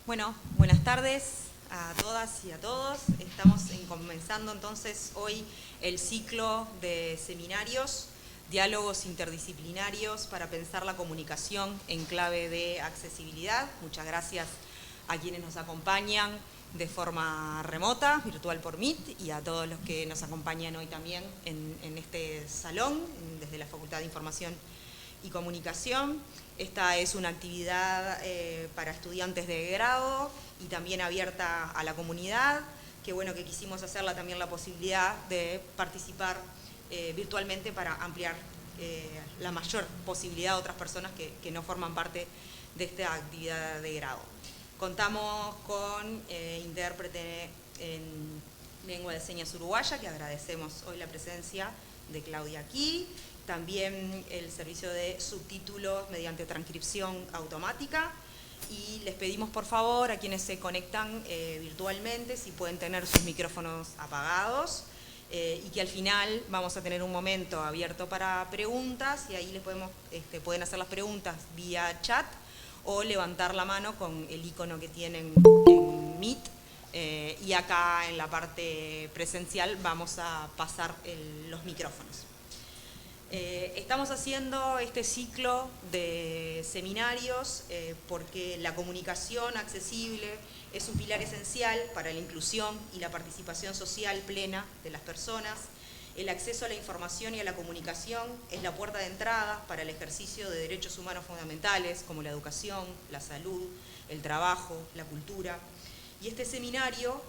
Bueno, buenas tardes a todas y a todos. Estamos comenzando entonces hoy el ciclo de seminarios, diálogos interdisciplinarios para pensar la comunicación en clave de accesibilidad. Muchas gracias a quienes nos acompañan de forma remota, virtual por Meet, y a todos los que nos acompañan hoy también en este salón, desde la Facultad de Información y Comunicación. Esta es una actividad para estudiantes de grado y también abierta a la comunidad, que bueno, que quisimos hacerla también la posibilidad de participar virtualmente para ampliar la mayor posibilidad a otras personas que no forman parte de esta actividad de grado. Contamos con intérprete en lengua de señas uruguaya, que agradecemos hoy la presencia de Claudia aquí. También el servicio de subtítulos mediante transcripción automática, y les pedimos por favor a quienes se conectan virtualmente si pueden tener sus micrófonos apagados, y que al final vamos a tener un momento abierto para preguntas, y ahí les pueden hacer las preguntas vía chat o levantar la mano con el icono que tienen en Meet, y acá en la parte presencial vamos a pasar los micrófonos. Estamos haciendo este ciclo de seminarios porque la comunicación accesible es un pilar esencial para la inclusión y la participación social plena de las personas. El acceso a la información y a la comunicación es la puerta de entrada para el ejercicio de derechos humanos fundamentales como la educación, la salud, el trabajo, la cultura. Y este seminario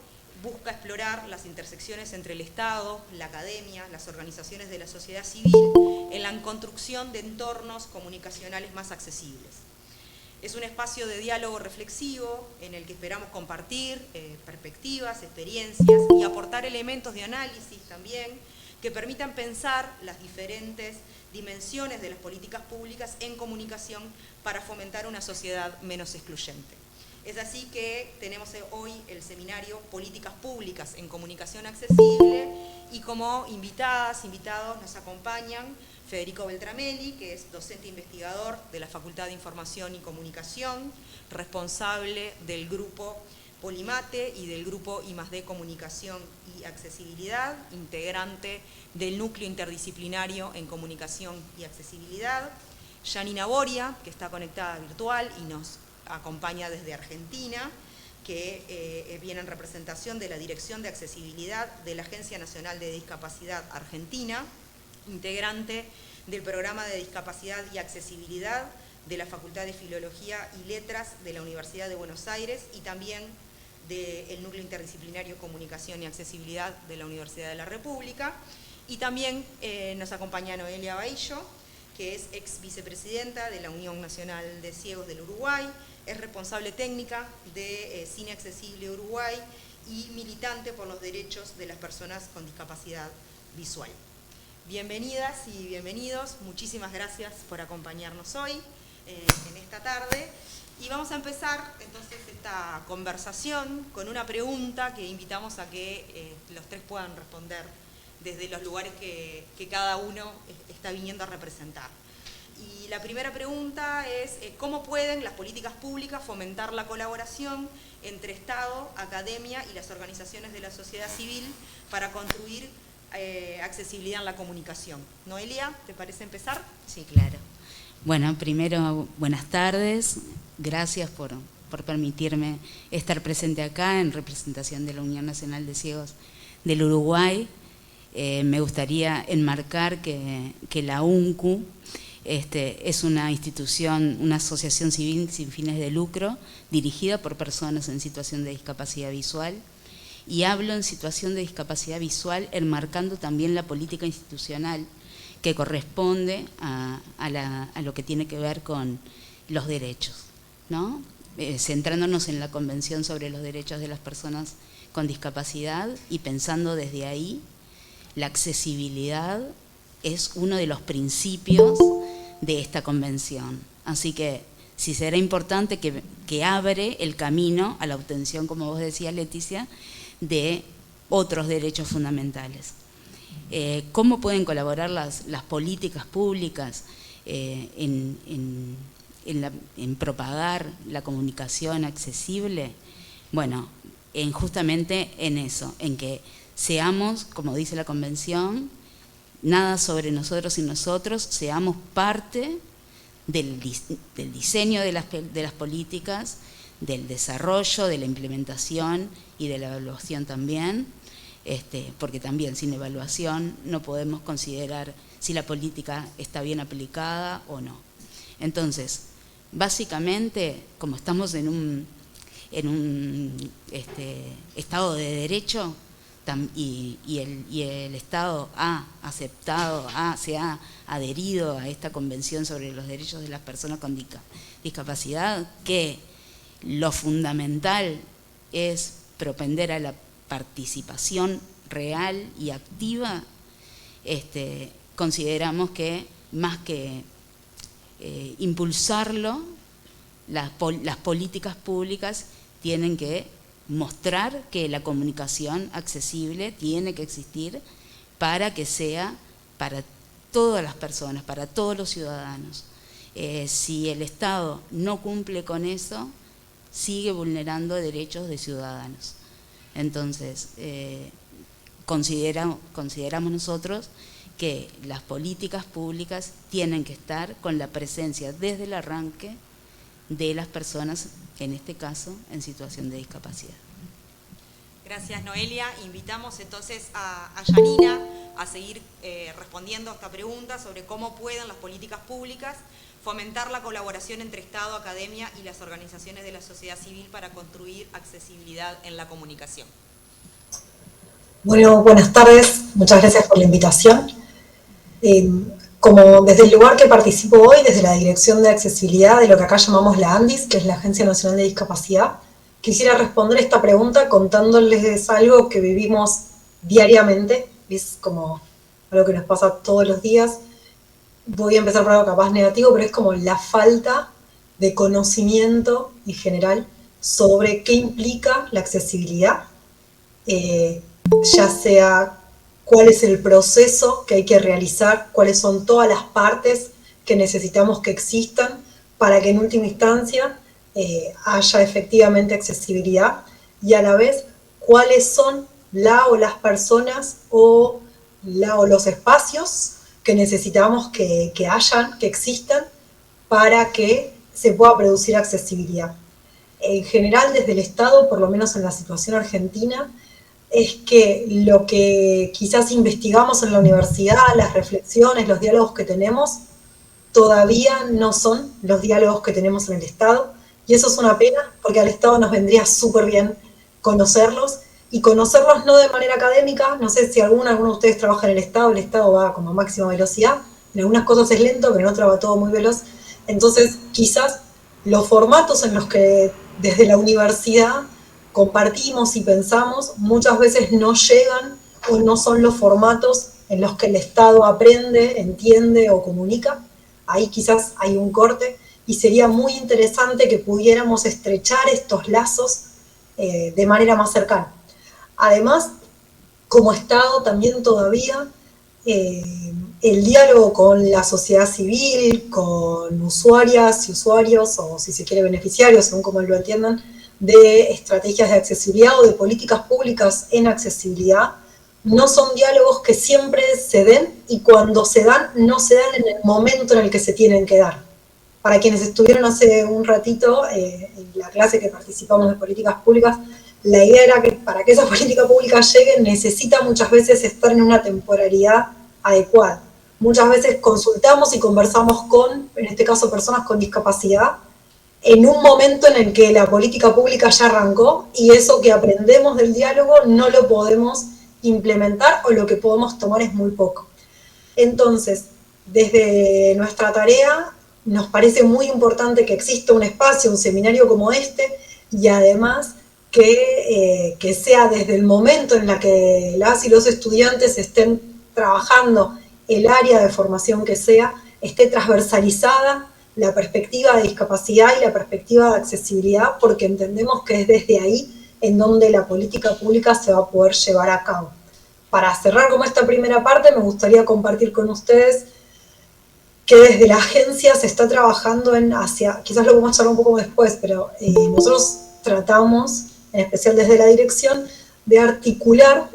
busca explorar las intersecciones entre el Estado, la academia, las organizaciones de la sociedad civil en la construcción de entornos comunicacionales más accesibles. Es un espacio de diálogo reflexivo en el que esperamos compartir perspectivas, experiencias y aportar elementos de análisis también que permitan pensar las diferentes dimensiones de las políticas públicas en comunicación para fomentar una sociedad menos excluyente. Es así que tenemos hoy el seminario Políticas Públicas en Comunicación Accesible, y como invitados nos acompañan Federico Beltramelli, que es docente investigador de la Facultad de Información y Comunicación, responsable del grupo Polimate y del grupo I+D Comunicación y Accesibilidad, integrante del núcleo interdisciplinario en comunicación y accesibilidad. Janina Boria, que está conectada virtual y nos acompaña desde Argentina, que viene en representación de la Dirección de Accesibilidad de la Agencia Nacional de Discapacidad Argentina, integrante del Programa de Discapacidad y Accesibilidad de la Facultad de Filología y Letras de la Universidad de Buenos Aires, y también del Núcleo Interdisciplinario Comunicación y Accesibilidad de la Universidad de la República. Y también nos acompaña Noelia Baillo, que es ex vicepresidenta de la Unión Nacional de Ciegos del Uruguay, es responsable técnica de Cine Accesible Uruguay y militante por los derechos de las personas con discapacidad visual. Bienvenidas y bienvenidos, muchísimas gracias por acompañarnos hoy, en esta tarde. Y vamos a empezar entonces esta conversación con una pregunta que invitamos a que los tres puedan responder desde los lugares que cada uno está viniendo a representar. Y la primera pregunta es, ¿cómo pueden las políticas públicas fomentar la colaboración entre Estado, academia y las organizaciones de la sociedad civil para construir accesibilidad en la comunicación? Noelia, ¿te parece empezar? Sí, claro. Bueno, primero, buenas tardes. Gracias por permitirme estar presente acá en representación de la Unión Nacional de Ciegos del Uruguay. Me gustaría enmarcar que la UNCU es una institución, una asociación civil sin fines de lucro, dirigida por personas en situación de discapacidad visual, y hablo en situación de discapacidad visual enmarcando también la política institucional que corresponde a lo que tiene que ver con los derechos, ¿no? Centrándonos en la Convención sobre los Derechos de las Personas con Discapacidad y pensando desde ahí. La accesibilidad es uno de los principios de esta convención. Así que sí será importante que abre el camino a la obtención, como vos decías, Leticia, de otros derechos fundamentales. ¿Cómo pueden colaborar las políticas públicas en en propagar la comunicación accesible, bueno, justamente en eso, en que seamos, como dice la Convención, nada sobre nosotros y nosotros, seamos parte del diseño de las políticas, del desarrollo, de la implementación y de la evaluación también, porque también sin evaluación no podemos considerar si la política está bien aplicada o no. Entonces, básicamente, como estamos en un Estado de Derecho y el Estado ha aceptado, se ha adherido a esta Convención sobre los Derechos de las Personas con Discapacidad, que lo fundamental es propender a la participación real y activa, consideramos que más que impulsarlo, las políticas públicas tienen que mostrar que la comunicación accesible tiene que existir para que sea para todas las personas, para todos los ciudadanos. Si el Estado no cumple con eso, sigue vulnerando derechos de ciudadanos. Entonces, consideramos nosotros que las políticas públicas tienen que estar con la presencia desde el arranque de las personas, en este caso, en situación de discapacidad. Gracias, Noelia. Invitamos entonces a Janina a seguir respondiendo a esta pregunta sobre cómo pueden las políticas públicas fomentar la colaboración entre Estado, academia y las organizaciones de la sociedad civil para construir accesibilidad en la comunicación. Bueno, buenas tardes. Muchas gracias por la invitación. Como desde el lugar que participo hoy, desde la Dirección de Accesibilidad de lo que acá llamamos la ANDIS, que es la Agencia Nacional de Discapacidad, quisiera responder esta pregunta contándoles algo que vivimos diariamente, es como algo que nos pasa todos los días. Voy a empezar por algo capaz negativo, pero es como la falta de conocimiento en general sobre qué implica la accesibilidad, ya sea cuál es el proceso que hay que realizar, cuáles son todas las partes que necesitamos que existan para que en última instancia haya efectivamente accesibilidad, y a la vez cuáles son las personas o los espacios que necesitamos que hayan, que existan para que se pueda producir accesibilidad. En general, desde el Estado, por lo menos en la situación argentina, es que lo que quizás investigamos en la universidad, las reflexiones, los diálogos que tenemos, todavía no son los diálogos que tenemos en el Estado, y eso es una pena, porque al Estado nos vendría súper bien conocerlos, y conocerlos no de manera académica. No sé si alguno de ustedes trabaja en el Estado va como a máxima velocidad, en algunas cosas es lento, pero en otras va todo muy veloz. Entonces, quizás los formatos en los que desde la universidad compartimos y pensamos, muchas veces no llegan o no son los formatos en los que el Estado aprende, entiende o comunica. Ahí quizás hay un corte, y sería muy interesante que pudiéramos estrechar estos lazos de manera más cercana. Además, como Estado también todavía el diálogo con la sociedad civil, con usuarias y usuarios, o si se quiere beneficiarios, según como lo entiendan, de estrategias de accesibilidad o de políticas públicas en accesibilidad, no son diálogos que siempre se den, y cuando se dan, no se dan en el momento en el que se tienen que dar. Para quienes estuvieron hace un ratito en la clase que participamos de políticas públicas, la idea era que para que esa política pública llegue necesita muchas veces estar en una temporalidad adecuada. Muchas veces consultamos y conversamos con, en este caso, personas con discapacidad, en un momento en el que la política pública ya arrancó, y eso que aprendemos del diálogo no lo podemos implementar, o lo que podemos tomar es muy poco. Entonces, desde nuestra tarea, nos parece muy importante que exista un espacio, un seminario como este, y además que sea desde el momento en la que las y los estudiantes estén trabajando el área de formación que sea, esté transversalizada la perspectiva de discapacidad y la perspectiva de accesibilidad, porque entendemos que es desde ahí en donde la política pública se va a poder llevar a cabo. Para cerrar como esta primera parte, me gustaría compartir con ustedes que desde la agencia se está trabajando en hacia, quizás lo podemos charlar un poco después, pero nosotros tratamos, en especial desde la dirección, de articular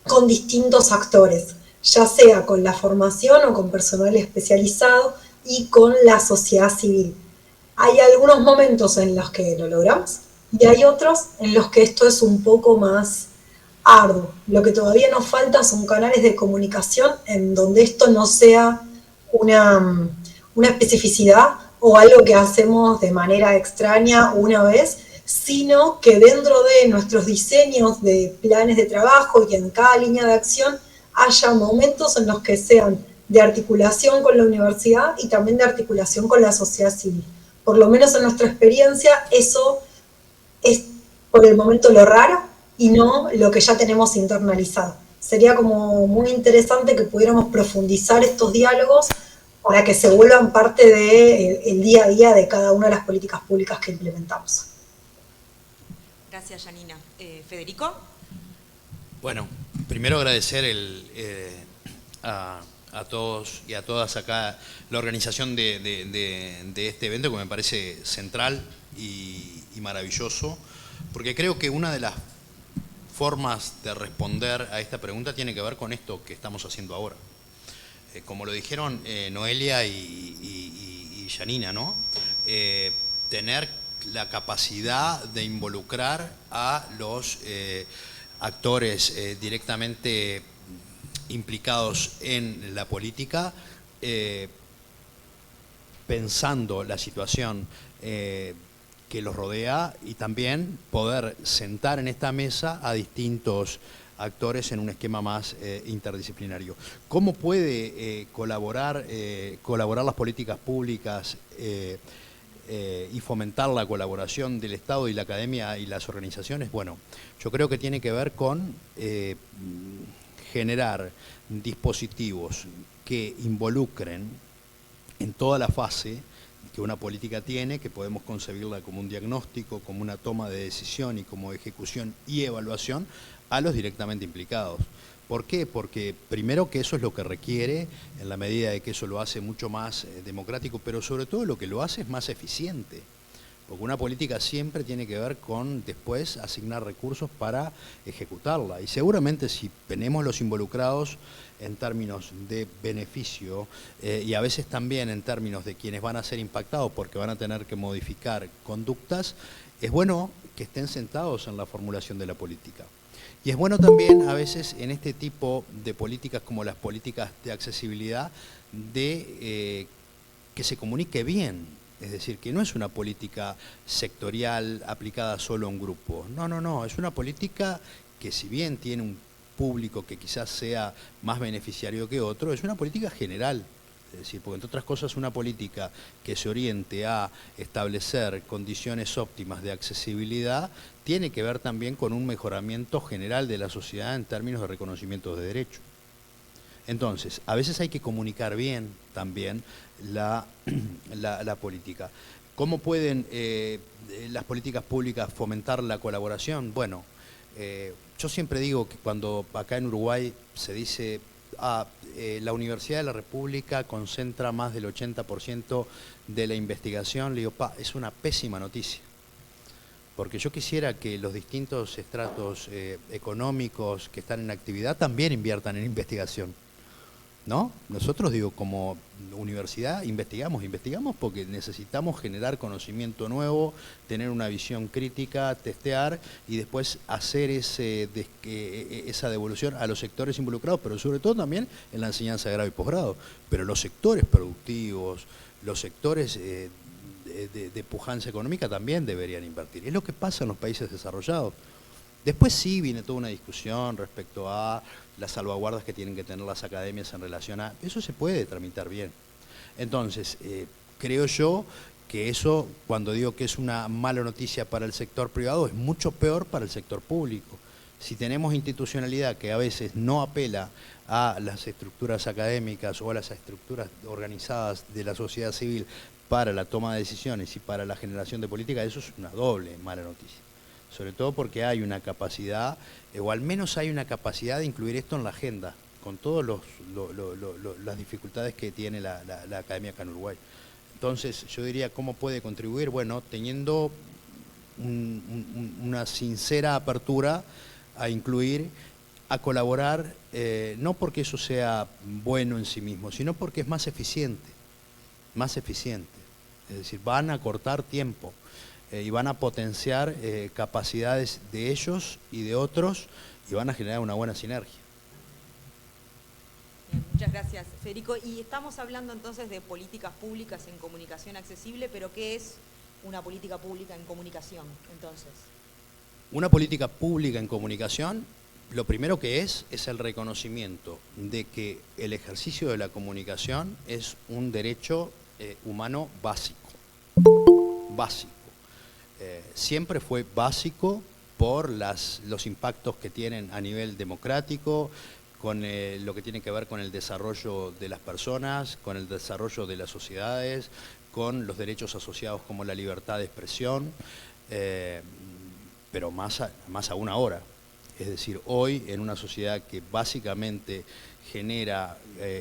con distintos actores, ya sea con la formación o con personal especializado y con la sociedad civil. Hay algunos momentos en los que lo logramos y hay otros en los que esto es un poco más arduo. Lo que todavía nos falta son canales de comunicación en donde esto no sea una especificidad o algo que hacemos de manera extraña una vez, sino que dentro de nuestros diseños de planes de trabajo y en cada línea de acción haya momentos en los que sean de articulación con la universidad y también de articulación con la sociedad civil. Por lo menos en nuestra experiencia, eso es por el momento lo raro y no lo que ya tenemos internalizado. Sería como muy interesante que pudiéramos profundizar estos diálogos para que se vuelvan parte del día a día de cada una de las políticas públicas que implementamos. Gracias, Janina. ¿Federico? Bueno, primero agradecer a todos y a todas acá la organización de este evento, que me parece central y maravilloso, porque creo que una de las formas de responder a esta pregunta tiene que ver con esto que estamos haciendo ahora. Como lo dijeron Noelia y Janina, ¿no? Tener la capacidad de involucrar a los actores directamente implicados en la política, pensando la situación que los rodea, y también poder sentar en esta mesa a distintos actores en un esquema más interdisciplinario. ¿Cómo puede colaborar las políticas públicas y fomentar la colaboración del Estado y la academia y las organizaciones? Bueno, yo creo que tiene que ver con generar dispositivos que involucren en toda la fase que una política tiene, que podemos concebirla como un diagnóstico, como una toma de decisión y como ejecución y evaluación, a los directamente implicados. ¿Por qué? Porque primero que eso es lo que requiere, en la medida de que eso lo hace mucho más democrático, pero sobre todo lo que lo hace es más eficiente. Porque una política siempre tiene que ver con después asignar recursos para ejecutarla. Y seguramente si tenemos los involucrados en términos de beneficio y a veces también en términos de quienes van a ser impactados porque van a tener que modificar conductas, es bueno que estén sentados en la formulación de la política. Y es bueno también a veces en este tipo de políticas como las políticas de accesibilidad de que se comunique bien. Es decir, que no es una política sectorial aplicada solo a un grupo. No, no, no. Es una política que si bien tiene un público que quizás sea más beneficiario que otro, es una política general. Es decir, porque entre otras cosas una política que se oriente a establecer condiciones óptimas de accesibilidad tiene que ver también con un mejoramiento general de la sociedad en términos de reconocimiento de derechos. Entonces, a veces hay que comunicar bien también la política. ¿Cómo pueden las políticas públicas fomentar la colaboración? Bueno, yo siempre digo que cuando acá en Uruguay se dice la Universidad de la República concentra más del 80% de la investigación, le digo, es una pésima noticia. Porque yo quisiera que los distintos estratos económicos que están en actividad también inviertan en investigación. ¿No? Nosotros, digo, como universidad investigamos porque necesitamos generar conocimiento nuevo, tener una visión crítica, testear y después hacer esa devolución a los sectores involucrados, pero sobre todo también en la enseñanza de grado y posgrado. Pero los sectores productivos, los sectores de pujanza económica también deberían invertir. Es lo que pasa en los países desarrollados. Después sí viene toda una discusión respecto a las salvaguardas que tienen que tener las academias en relación a... Eso se puede tramitar bien. Entonces, creo yo que eso, cuando digo que es una mala noticia para el sector privado, es mucho peor para el sector público. Si tenemos institucionalidad que a veces no apela a las estructuras académicas o a las estructuras organizadas de la sociedad civil para la toma de decisiones y para la generación de política, eso es una doble mala noticia. Sobre todo porque hay una capacidad, o al menos hay una capacidad de incluir esto en la agenda. con todas las dificultades que tiene la academia acá en Uruguay. Entonces, yo diría, ¿cómo puede contribuir? Bueno, teniendo una sincera apertura a incluir, a colaborar, no porque eso sea bueno en sí mismo, sino porque es más eficiente, es decir, van a cortar tiempo y van a potenciar capacidades de ellos y de otros y van a generar una buena sinergia. Bien, muchas gracias, Federico. Y estamos hablando entonces de políticas públicas en comunicación accesible, pero ¿qué es una política pública en comunicación, entonces? Una política pública en comunicación, lo primero que es el reconocimiento de que el ejercicio de la comunicación es un derecho humano básico. Siempre fue básico por los impactos que tienen a nivel democrático, con lo que tiene que ver con el desarrollo de las personas, con el desarrollo de las sociedades, con los derechos asociados como la libertad de expresión, pero más aún ahora. Es decir, hoy en una sociedad que básicamente genera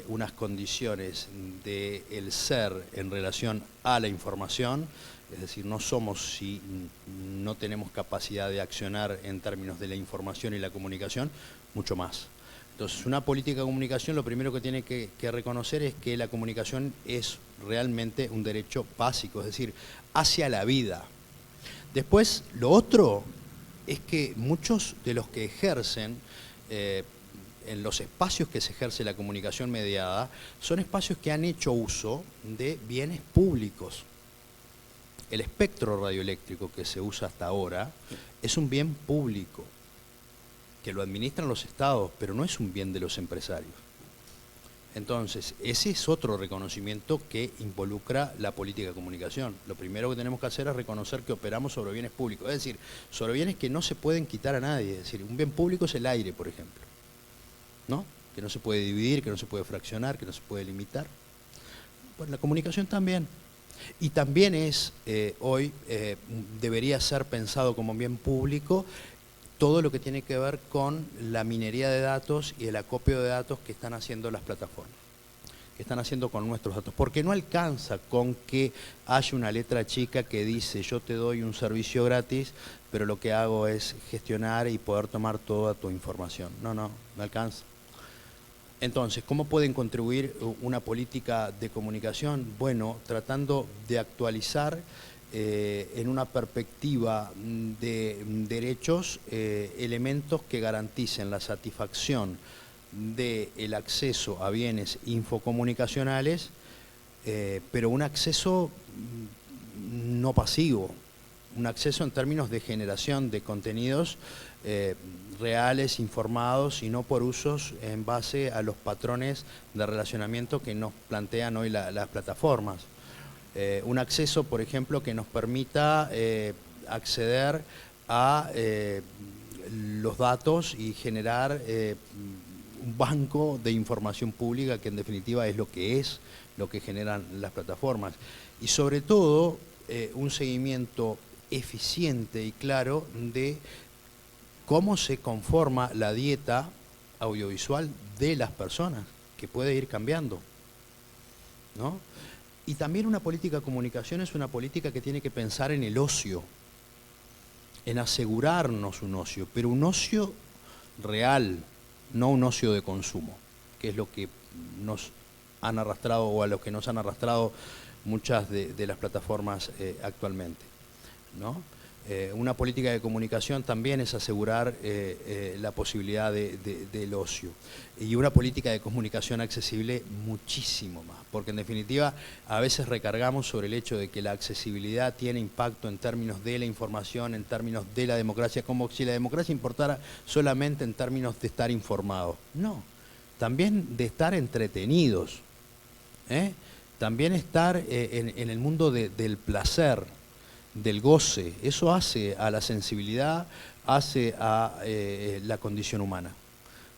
unas condiciones del ser en relación a la información, es decir, no somos si no tenemos capacidad de accionar en términos de la información y la comunicación, mucho más. Entonces, una política de comunicación lo primero que tiene que reconocer es que la comunicación es realmente un derecho básico, es decir, hacia la vida. Después, lo otro es que muchos de los que ejercen en los espacios que se ejerce la comunicación mediada son espacios que han hecho uso de bienes públicos. El espectro radioeléctrico que se usa hasta ahora es un bien público, que lo administran los estados, pero no es un bien de los empresarios. Entonces, ese es otro reconocimiento que involucra la política de comunicación. Lo primero que tenemos que hacer es reconocer que operamos sobre bienes públicos, es decir, sobre bienes que no se pueden quitar a nadie. Es decir, un bien público es el aire, por ejemplo, ¿no? Que no se puede dividir, que no se puede fraccionar, que no se puede limitar. Bueno, la comunicación también. Y también es, hoy, debería ser pensado como bien público todo lo que tiene que ver con la minería de datos y el acopio de datos que están haciendo las plataformas, que están haciendo con nuestros datos. Porque no alcanza con que haya una letra chica que dice yo te doy un servicio gratis, pero lo que hago es gestionar y poder tomar toda tu información. No alcanza. Entonces, ¿cómo pueden contribuir una política de comunicación? Bueno, tratando de actualizar en una perspectiva de derechos, elementos que garanticen la satisfacción del acceso a bienes infocomunicacionales, pero un acceso no pasivo, un acceso en términos de generación de contenidos reales, informados y no por usos en base a los patrones de relacionamiento que nos plantean hoy las plataformas. Un acceso, por ejemplo, que nos permita acceder a los datos y generar un banco de información pública que en definitiva es lo que generan las plataformas. Y sobre todo, un seguimiento eficiente y claro de cómo se conforma la dieta audiovisual de las personas, que puede ir cambiando, ¿no? Y también una política de comunicación es una política que tiene que pensar en el ocio, en asegurarnos un ocio, pero un ocio real, no un ocio de consumo, que es lo que nos han arrastrado o a lo que nos han arrastrado muchas de las plataformas actualmente, ¿no? Una política de comunicación también es asegurar la posibilidad del ocio. Y una política de comunicación accesible muchísimo más, porque en definitiva a veces recargamos sobre el hecho de que la accesibilidad tiene impacto en términos de la información, en términos de la democracia, como si la democracia importara solamente en términos de estar informados. No, también de estar entretenidos, también estar en el mundo del placer, del goce. Eso hace a la sensibilidad, hace a la condición humana.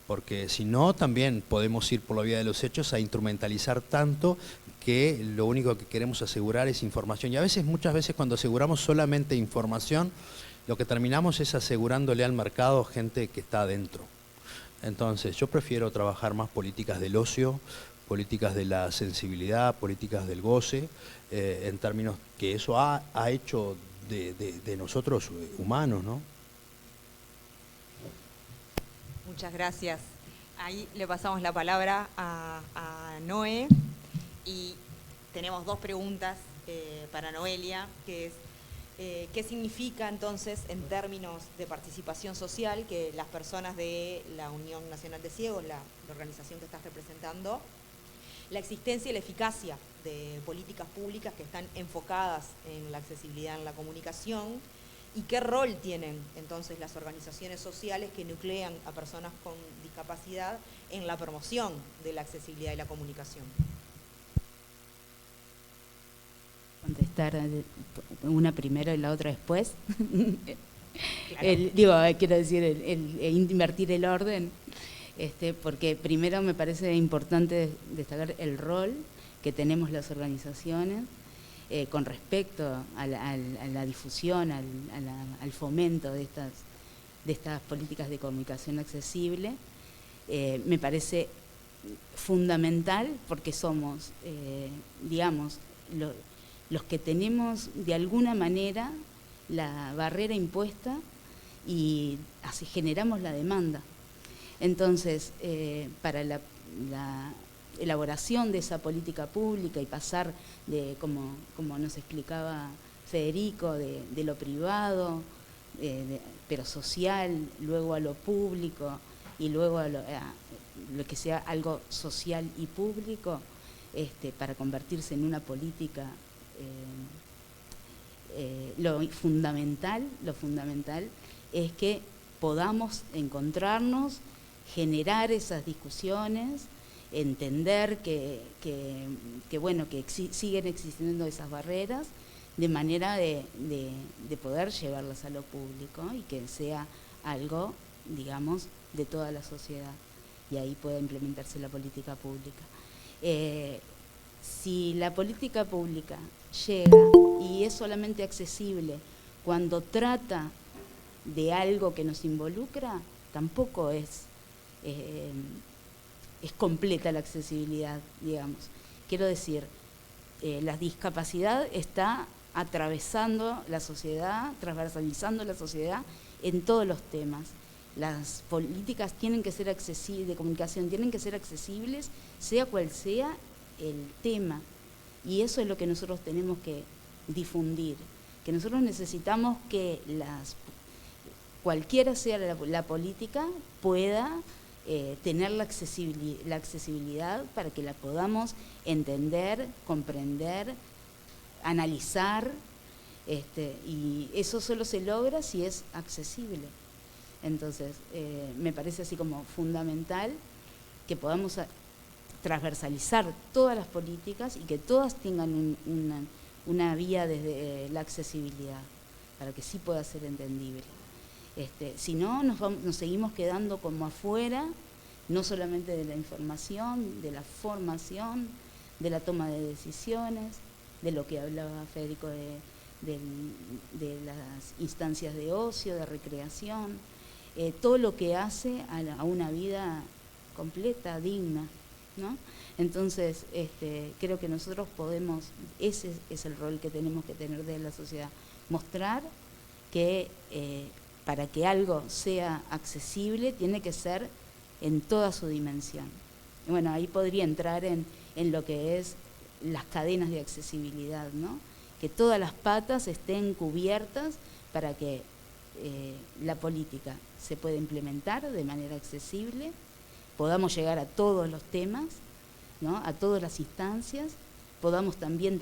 Porque si no, también podemos ir por la vía de los hechos a instrumentalizar tanto que lo único que queremos asegurar es información. Y a veces, muchas veces, cuando aseguramos solamente información, lo que terminamos es asegurándole al mercado gente que está adentro. Entonces, yo prefiero trabajar más políticas del ocio, políticas de la sensibilidad, políticas del goce, en términos que eso ha hecho de nosotros humanos, ¿no? Muchas gracias. Ahí le pasamos la palabra a Noé y tenemos dos preguntas para Noelia, que es ¿qué significa entonces en términos de participación social que las personas de la Unión Nacional de Ciegos, la organización que estás representando, la existencia y la eficacia de políticas públicas que están enfocadas en la accesibilidad en la comunicación y qué rol tienen entonces las organizaciones sociales que nuclean a personas con discapacidad en la promoción de la accesibilidad y la comunicación? Contestar una primero y la otra después. Claro. Quiero decir, el invertir el orden, porque primero me parece importante destacar el rol que tenemos las organizaciones con respecto a la difusión, al fomento de estas políticas de comunicación accesible. Me parece fundamental porque somos, digamos, los que tenemos de alguna manera la barrera impuesta y así generamos la demanda. Entonces, para la elaboración de esa política pública y pasar de, como nos explicaba Federico, de lo privado, pero social, luego a lo público y luego a lo que sea algo social y público, para convertirse en una política. Lo fundamental es que podamos encontrarnos, generar esas discusiones, entender que siguen existiendo esas barreras, de manera de poder llevarlas a lo público y que sea algo, digamos, de toda la sociedad, y ahí pueda implementarse la política pública. Si la política pública llega y es solamente accesible cuando trata de algo que nos involucra, tampoco es completa la accesibilidad, digamos. Quiero decir, la discapacidad está atravesando la sociedad, transversalizando la sociedad en todos los temas. Las políticas tienen que ser accesibles, de comunicación tienen que ser accesibles, sea cual sea el tema, y eso es lo que nosotros tenemos que difundir, que nosotros necesitamos que cualquiera sea la política pueda tener la accesibilidad para que la podamos entender, comprender, analizar, y eso solo se logra si es accesible. Entonces, me parece así como fundamental que podamos transversalizar todas las políticas y que todas tengan una vía desde la accesibilidad, para que sí pueda ser entendible. Si no, nos seguimos quedando como afuera, no solamente de la información, de la formación, de la toma de decisiones, de lo que hablaba Federico de las instancias de ocio, de recreación, todo lo que hace a una vida completa, digna, ¿no? Entonces, creo que nosotros podemos, ese es el rol que tenemos que tener de la sociedad, mostrar que para que algo sea accesible tiene que ser en toda su dimensión. Y bueno, ahí podría entrar en lo que es las cadenas de accesibilidad, ¿no? Que todas las patas estén cubiertas para que la política se pueda implementar de manera accesible, podamos llegar a todos los temas, ¿no? A todas las instancias, podamos también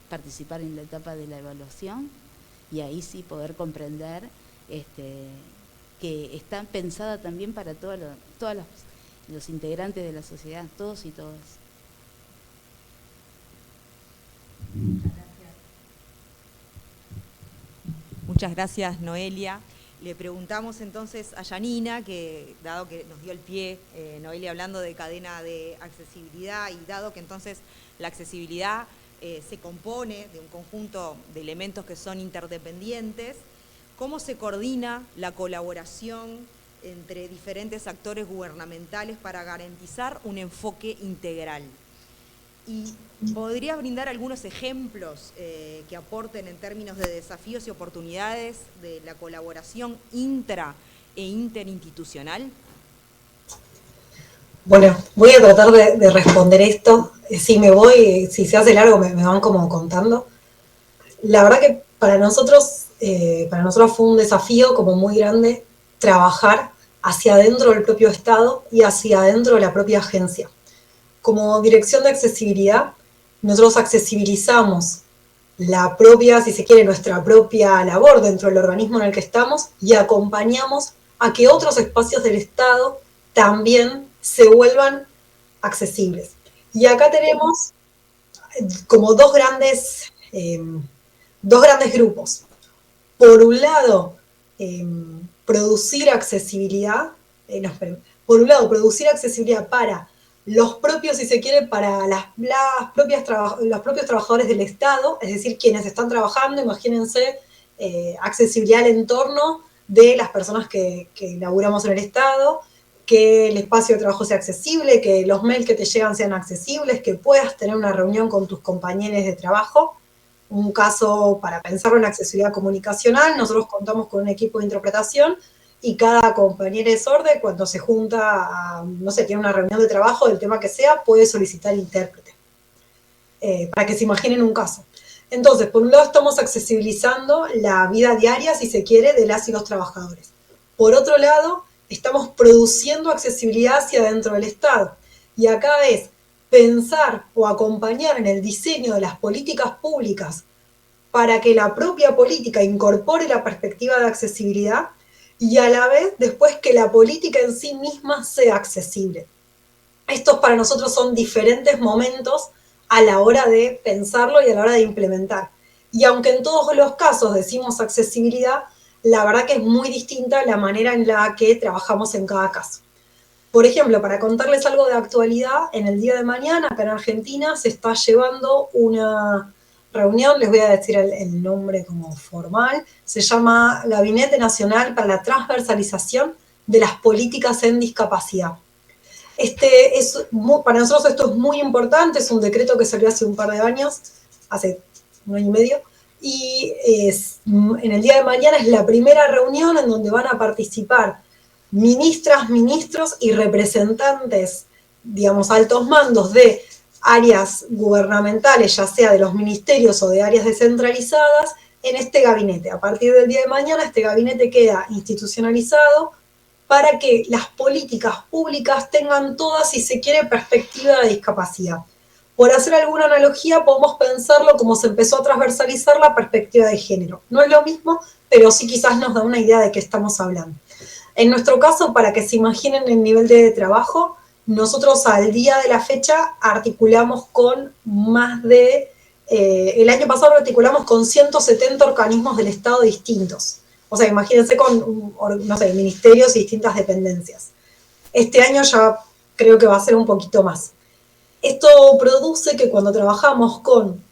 participar en la etapa de la evaluación y ahí sí poder comprender que está pensada también para todos los integrantes de la sociedad, todos y todas. Muchas gracias, Noelia. Le preguntamos entonces a Janina, que dado que nos dio el pie, Noelia hablando de cadena de accesibilidad, y dado que entonces la accesibilidad se compone de un conjunto de elementos que son interdependientes, ¿cómo se coordina la colaboración entre diferentes actores gubernamentales para garantizar un enfoque integral. ¿Y podrías brindar algunos ejemplos que aporten en términos de desafíos y oportunidades de la colaboración intra e interinstitucional? Bueno, voy a tratar de responder esto. Si me voy, si se hace largo, me van como contando. La verdad que para nosotros fue un desafío como muy grande trabajar hacia adentro del propio Estado y hacia adentro de la propia agencia. Como dirección de accesibilidad, nosotros accesibilizamos la propia, si se quiere, nuestra propia labor dentro del organismo en el que estamos y acompañamos a que otros espacios del Estado también se vuelvan accesibles. Y acá tenemos como dos grandes grupos. Por un lado, producir accesibilidad, por un lado, producir accesibilidad para los propios, si se quiere, para los propios trabajadores del Estado, es decir, quienes están trabajando, imagínense, accesibilidad al entorno de las personas que laburamos en el Estado, que el espacio de trabajo sea accesible, que los mails que te llegan sean accesibles, que puedas tener una reunión con tus compañeros de trabajo. Un caso para pensarlo en accesibilidad comunicacional, nosotros contamos con un equipo de interpretación y cada compañero de SORDE, cuando se junta, no sé, tiene una reunión de trabajo del tema que sea, puede solicitar intérprete. Para que se imaginen un caso. Entonces, por un lado estamos accesibilizando la vida diaria, si se quiere, de las y los trabajadores. Por otro lado, estamos produciendo accesibilidad hacia dentro del Estado. Y acá es pensar o acompañar en el diseño de las políticas públicas para que la propia política incorpore la perspectiva de accesibilidad y a la vez después que la política en sí misma sea accesible. Estos para nosotros son diferentes momentos a la hora de pensarlo y a la hora de implementar. Y aunque en todos los casos decimos accesibilidad, la verdad que es muy distinta la manera en la que trabajamos en cada caso. Por ejemplo, para contarles algo de actualidad, en el día de mañana, acá en Argentina, se está llevando una reunión, les voy a decir el nombre como formal, se llama Gabinete Nacional para la Transversalización de las Políticas en Discapacidad. Para nosotros esto es muy importante, es un decreto que salió hace un par de años, hace un año y medio, y en el día de mañana es la primera reunión en donde van a participar ministras, ministros y representantes, digamos, altos mandos de áreas gubernamentales, ya sea de los ministerios o de áreas descentralizadas, en este gabinete. A partir del día de mañana, este gabinete queda institucionalizado para que las políticas públicas tengan todas, si se quiere, perspectiva de discapacidad. Por hacer alguna analogía, podemos pensarlo como se empezó a transversalizar la perspectiva de género. No es lo mismo, pero sí quizás nos da una idea de qué estamos hablando. En nuestro caso, para que se imaginen el nivel de trabajo, nosotros al día de la fecha articulamos con más de, el año pasado articulamos con 170 organismos del Estado distintos. O sea, imagínense con, no sé, ministerios y distintas dependencias. Este año ya creo que va a ser un poquito más. Esto produce que cuando trabajamos con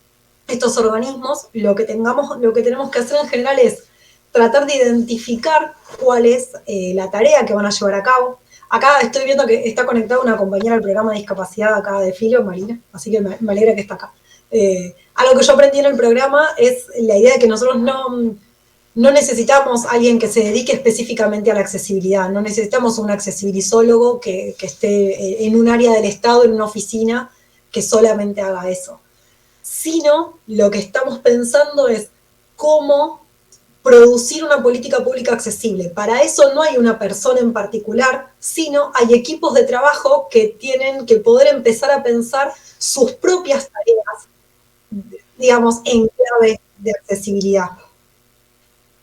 estos organismos, lo que tenemos que hacer en general es tratar de identificar cuál es la tarea que van a llevar a cabo. Acá estoy viendo que está conectada una compañera al programa de discapacidad acá de Filo, Marina, así que me alegra que está acá. Algo que yo aprendí en el programa es la idea de que nosotros no necesitamos a alguien que se dedique específicamente a la accesibilidad, no necesitamos un accesibilizólogo que esté en un área del Estado, en una oficina, que solamente haga eso. Sino lo que estamos pensando es cómo producir una política pública accesible. Para eso no hay una persona en particular, sino hay equipos de trabajo que tienen que poder empezar a pensar sus propias tareas, digamos, en clave de accesibilidad.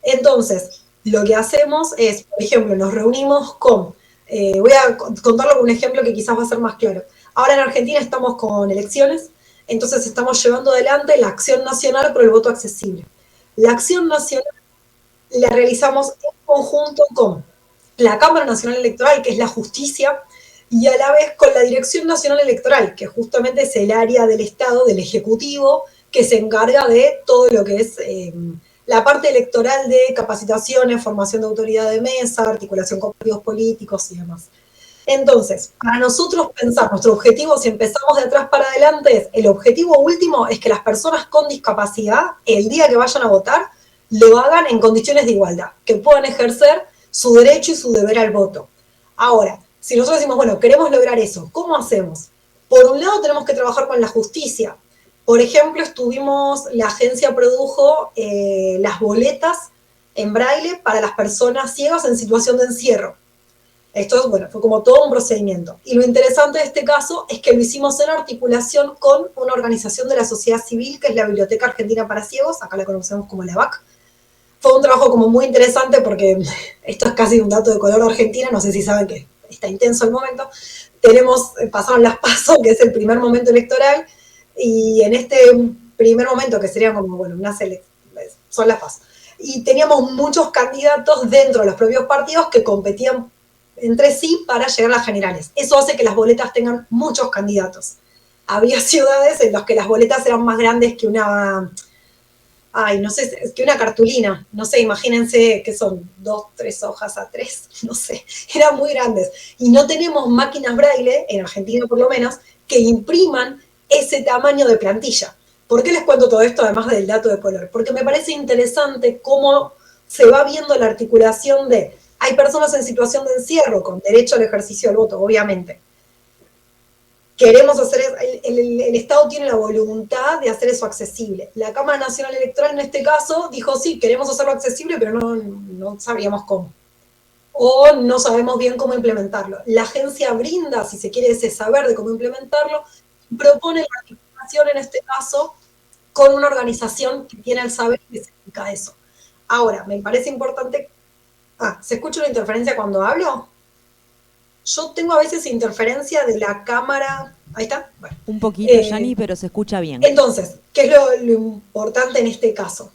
Entonces, lo que hacemos es, por ejemplo, nos reunimos con, voy a contarlo con un ejemplo que quizás va a ser más claro. Ahora en Argentina estamos con elecciones, entonces estamos llevando adelante la Acción Nacional por el Voto Accesible. La Acción Nacional la realizamos en conjunto con la Cámara Nacional Electoral, que es la justicia, y a la vez con la Dirección Nacional Electoral, que justamente es el área del Estado, del Ejecutivo, que se encarga de todo lo que es la parte electoral de capacitaciones, formación de autoridad de mesa, articulación con partidos políticos y demás. Entonces, para nosotros pensar nuestro objetivo, si empezamos de atrás para adelante, es el objetivo último es que las personas con discapacidad, el día que vayan a votar, lo hagan en condiciones de igualdad, que puedan ejercer su derecho y su deber al voto. Ahora, si nosotros decimos, bueno, queremos lograr eso, ¿cómo hacemos? Por un lado tenemos que trabajar con la justicia. Por ejemplo, la agencia produjo las boletas en braille para las personas ciegas en situación de encierro. Esto, bueno, fue como todo un procedimiento. Y lo interesante de este caso es que lo hicimos en articulación con una organización de la sociedad civil, que es la Biblioteca Argentina para Ciegos, acá la conocemos como la BAC. Fue un trabajo como muy interesante porque esto es casi un dato de color de Argentina, no sé si saben que está intenso el momento. Pasaron las PASO, que es el primer momento electoral, y en este primer momento, que sería como, bueno, son las PASO. Y teníamos muchos candidatos dentro de los propios partidos que competían entre sí para llegar a las generales. Eso hace que las boletas tengan muchos candidatos. Había ciudades en las que las boletas eran más grandes que que una cartulina. No sé, imagínense que son 2, 3 hojas A3, no sé, eran muy grandes. Y no tenemos máquinas braille, en Argentina por lo menos, que impriman ese tamaño de plantilla. ¿Por qué les cuento todo esto, además del dato de color? Porque me parece interesante cómo se va viendo la articulación de hay personas en situación de encierro con derecho al ejercicio del voto, obviamente. Queremos hacer, el Estado tiene la voluntad de hacer eso accesible. La Cámara Nacional Electoral en este caso dijo, sí, queremos hacerlo accesible, pero no sabríamos cómo. O no sabemos bien cómo implementarlo. La agencia brinda, si se quiere, ese saber de cómo implementarlo, propone la articulación en este caso con una organización que tiene el saber que se dedica a eso. Ahora, me parece importante. ¿Se escucha una interferencia cuando hablo? Yo tengo a veces interferencia de la cámara. ¿Ahí está? Bueno. Un poquito, Yani, pero se escucha bien. Entonces, ¿qué es lo importante en este caso?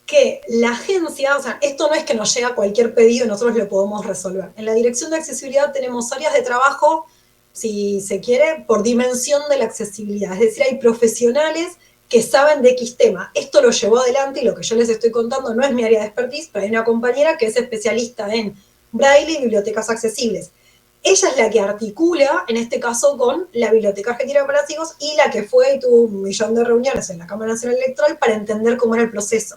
Que la agencia, o sea, esto no es que nos llega cualquier pedido y nosotros lo podemos resolver. En la Dirección de Accesibilidad tenemos áreas de trabajo, si se quiere, por dimensión de la accesibilidad. Es decir, hay profesionales que saben de X tema. Esto lo llevó adelante y lo que yo les estoy contando no es mi área de expertise, pero hay una compañera que es especialista en braille y bibliotecas accesibles. Ella es la que articula, en este caso, con la Biblioteca Argentina para Ciegos y la que fue y tuvo 1 millón de reuniones en la Cámara Nacional Electoral para entender cómo era el proceso.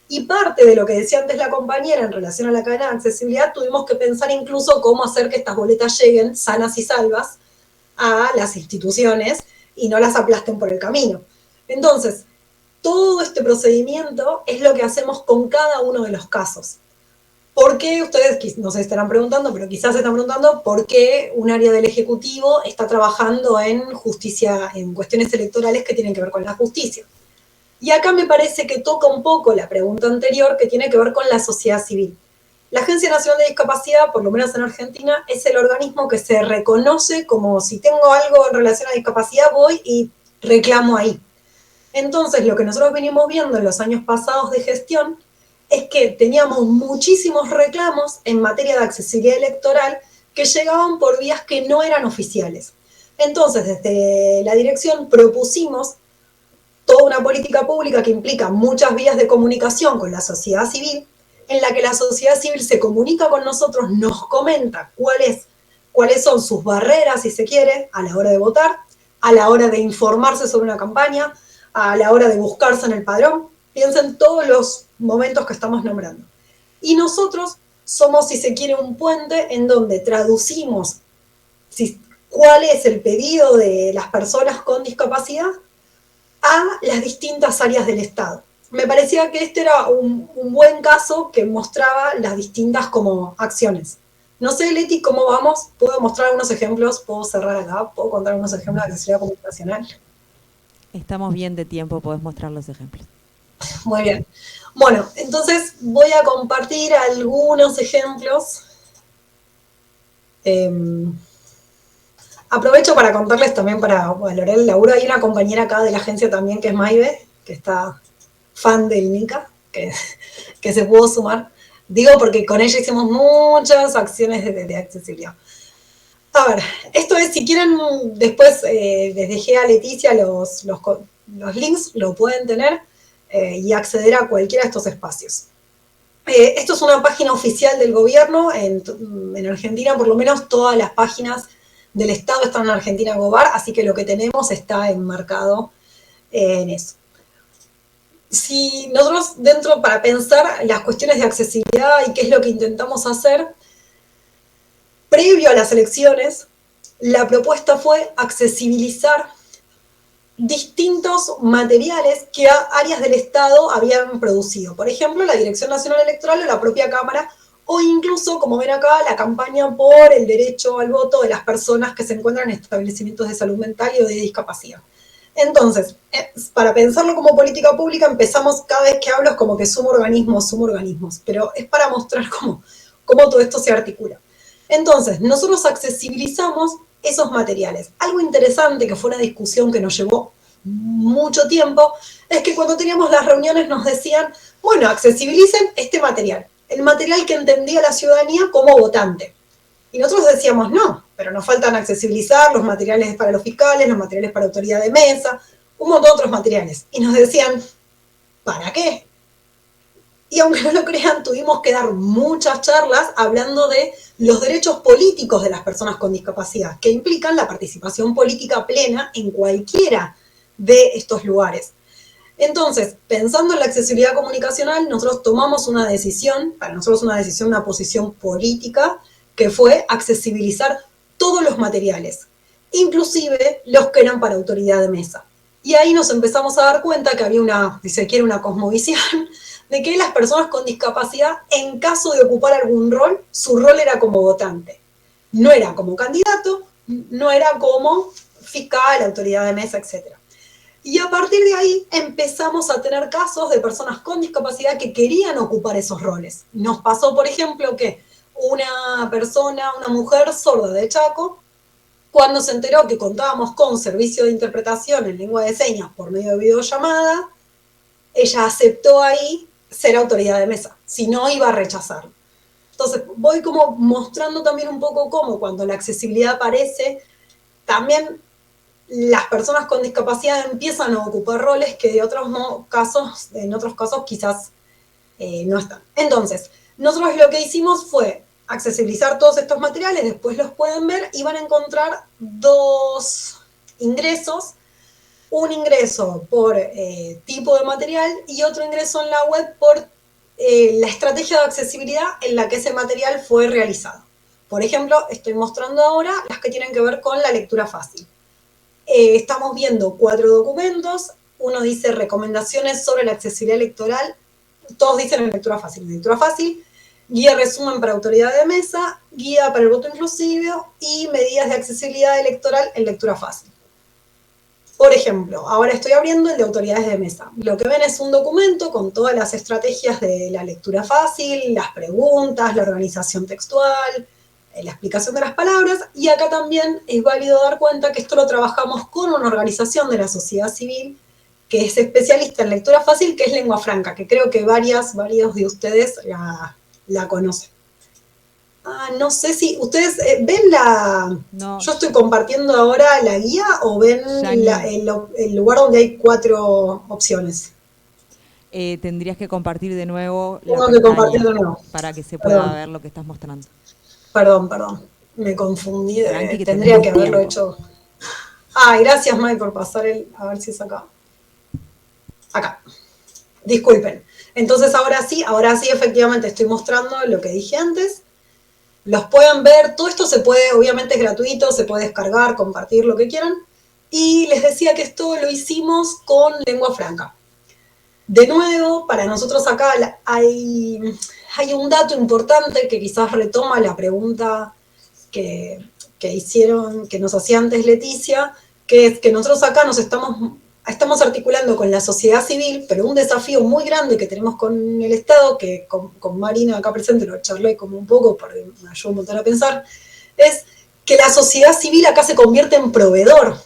Y parte de lo que decía antes la compañera en relación a la cadena de accesibilidad, tuvimos que pensar incluso cómo hacer que estas boletas lleguen sanas y salvas a las instituciones y no las aplasten por el camino. Entonces, todo este procedimiento es lo que hacemos con cada uno de los casos. ¿Por qué? Ustedes no se estarán preguntando, pero quizás se están preguntando por qué un área del Ejecutivo está trabajando en justicia, en cuestiones electorales que tienen que ver con la justicia. Y acá me parece que toca un poco la pregunta anterior que tiene que ver con la sociedad civil. La Agencia Nacional de Discapacidad, por lo menos en Argentina, es el organismo que se reconoce como si tengo algo en relación a discapacidad, voy y reclamo ahí. Entonces, lo que nosotros venimos viendo en los años pasados de gestión es que teníamos muchísimos reclamos en materia de accesibilidad electoral que llegaban por vías que no eran oficiales. Entonces, desde la dirección propusimos toda una política pública que implica muchas vías de comunicación con la sociedad civil, en la que la sociedad civil se comunica con nosotros, nos comenta cuáles son sus barreras, si se quiere, a la hora de votar, a la hora de informarse sobre una campaña, a la hora de buscarse en el padrón. Piensen todos los momentos que estamos nombrando. Y nosotros somos, si se quiere, un puente en donde traducimos cuál es el pedido de las personas con discapacidad a las distintas áreas del Estado. Me parecía que este era un buen caso que mostraba las distintas como acciones. No sé, Leti, ¿cómo vamos? ¿Puedo mostrar algunos ejemplos? ¿Puedo cerrar acá? ¿Puedo contar unos ejemplos de accesibilidad comunicacional? Estamos bien de tiempo, podés mostrar los ejemplos. Muy bien. Bueno, entonces voy a compartir algunos ejemplos. Aprovecho para contarles también, para valorar el laburo. Hay una compañera acá de la agencia también, que es Maive, que está fan del NICA, que se pudo sumar. Digo porque con ella hicimos muchas acciones de accesibilidad. A ver, esto es, si quieren, después les dejé a Leticia los links, lo pueden tener. y acceder a cualquiera de estos espacios. Esto es una página oficial del gobierno. En Argentina, por lo menos, todas las páginas del Estado están en Argentina Gobar, así que lo que tenemos está enmarcado en eso. Si nosotros dentro, para pensar las cuestiones de accesibilidad y qué es lo que intentamos hacer, previo a las elecciones, la propuesta fue accesibilizar distintos materiales que áreas del Estado habían producido. Por ejemplo, la Dirección Nacional Electoral o la propia Cámara, o incluso, como ven acá, la campaña por el derecho al voto de las personas que se encuentran en establecimientos de salud mental y o de discapacidad. Entonces, para pensarlo como política pública, empezamos, cada vez que hablo es como que sumo organismos, pero es para mostrar cómo todo esto se articula. Entonces, nosotros accesibilizamos esos materiales. Algo interesante, que fue una discusión que nos llevó mucho tiempo, es que cuando teníamos las reuniones nos decían, bueno, accesibilicen este material, el material que entendía la ciudadanía como votante. Y nosotros decíamos, no, pero nos faltan accesibilizar los materiales para los fiscales, los materiales para autoridad de mesa, un montón de otros materiales. Y nos decían, ¿para qué? Y aunque no lo crean, tuvimos que dar muchas charlas hablando de los derechos políticos de las personas con discapacidad, que implican la participación política plena en cualquiera de estos lugares. Entonces, pensando en la accesibilidad comunicacional, nosotros tomamos una decisión, para nosotros una posición política, que fue accesibilizar todos los materiales, inclusive los que eran para autoridad de mesa. Y ahí nos empezamos a dar cuenta que había si se quiere, una cosmovisión, de que las personas con discapacidad, en caso de ocupar algún rol, su rol era como votante. No era como candidato, no era como fiscal, autoridad de mesa, etc. Y a partir de ahí empezamos a tener casos de personas con discapacidad que querían ocupar esos roles. Nos pasó, por ejemplo, que una mujer sorda de Chaco, cuando se enteró que contábamos con servicio de interpretación en lengua de señas por medio de videollamada, ella aceptó ahí ser autoridad de mesa, si no iba a rechazarlo. Entonces voy como mostrando también un poco cómo cuando la accesibilidad aparece, también las personas con discapacidad empiezan a ocupar roles que en otros casos quizás no están. Entonces, nosotros lo que hicimos fue accesibilizar todos estos materiales, después los pueden ver y van a encontrar dos ingresos. Un ingreso por tipo de material y otro ingreso en la web por la estrategia de accesibilidad en la que ese material fue realizado. Por ejemplo, estoy mostrando ahora las que tienen que ver con la lectura fácil. Estamos viendo 4 documentos. Uno dice recomendaciones sobre la accesibilidad electoral. Todos dicen en lectura fácil. Guía resumen para autoridad de mesa, guía para el voto inclusivo y medidas de accesibilidad electoral en lectura fácil. Por ejemplo, ahora estoy abriendo el de autoridades de mesa. Lo que ven es un documento con todas las estrategias de la lectura fácil, las preguntas, la organización textual, la explicación de las palabras, y acá también es válido dar cuenta que esto lo trabajamos con una organización de la sociedad civil que es especialista en lectura fácil, que es Lengua Franca, que creo que varios de ustedes la conocen. No sé si ustedes ven No. Yo estoy compartiendo ahora la guía o ven el lugar donde hay 4 opciones. Tendrías que compartir de nuevo Tengo que compartir de nuevo. para que se pueda ver lo que estás mostrando. Perdón, me confundí. Tranqui, Tendría que haberlo tiempo. hecho. Gracias, May, por pasar a ver si es acá. Acá. Disculpen. Entonces ahora sí, efectivamente estoy mostrando lo que dije antes. Los pueden ver, todo esto se puede, obviamente es gratuito, se puede descargar, compartir, lo que quieran. Y les decía que esto lo hicimos con Lengua Franca. De nuevo, para nosotros acá hay un dato importante que quizás retoma la pregunta que nos hacía antes Leticia, que es que nosotros acá nos estamos articulando con la sociedad civil, pero un desafío muy grande que tenemos con el Estado, que con Marina acá presente lo charlé como un poco, porque me ayudó un montón a pensar, es que la sociedad civil acá se convierte en proveedor.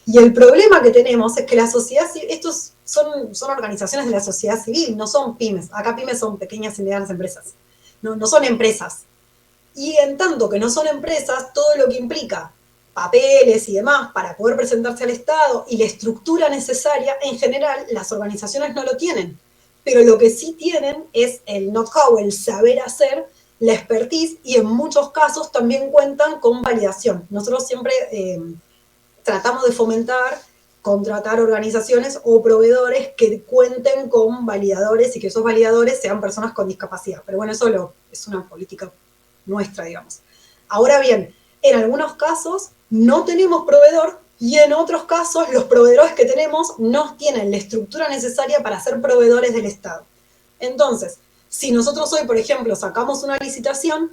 Y el problema que tenemos es que la sociedad civil, estos son organizaciones de la sociedad civil, no son pymes. Acá pymes son pequeñas y medianas empresas, no son empresas. Y en tanto que no son empresas, todo lo que implica papeles y demás para poder presentarse al Estado y la estructura necesaria, en general las organizaciones no lo tienen. Pero lo que sí tienen es el know-how, el saber hacer, la expertise, y en muchos casos también cuentan con validación. Nosotros siempre tratamos de fomentar, contratar organizaciones o proveedores que cuenten con validadores y que esos validadores sean personas con discapacidad. Pero bueno, eso es una política nuestra, digamos. Ahora bien, en algunos casos no tenemos proveedor y en otros casos los proveedores que tenemos no tienen la estructura necesaria para ser proveedores del Estado. Entonces, si nosotros hoy, por ejemplo, sacamos una licitación,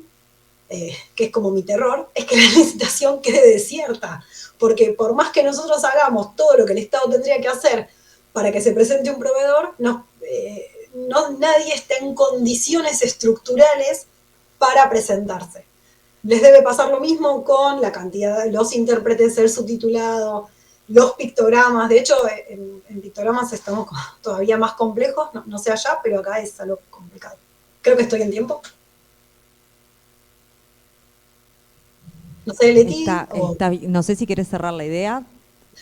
que es como mi terror, es que la licitación quede desierta, porque por más que nosotros hagamos todo lo que el Estado tendría que hacer para que se presente un proveedor, nadie está en condiciones estructurales para presentarse. Les debe pasar lo mismo con la cantidad de los intérpretes, el subtitulado, los pictogramas. De hecho, en pictogramas estamos todavía más complejos, no sé allá, pero acá es algo complicado. Creo que estoy en tiempo. No sé, Leti. No sé si quieres cerrar la idea.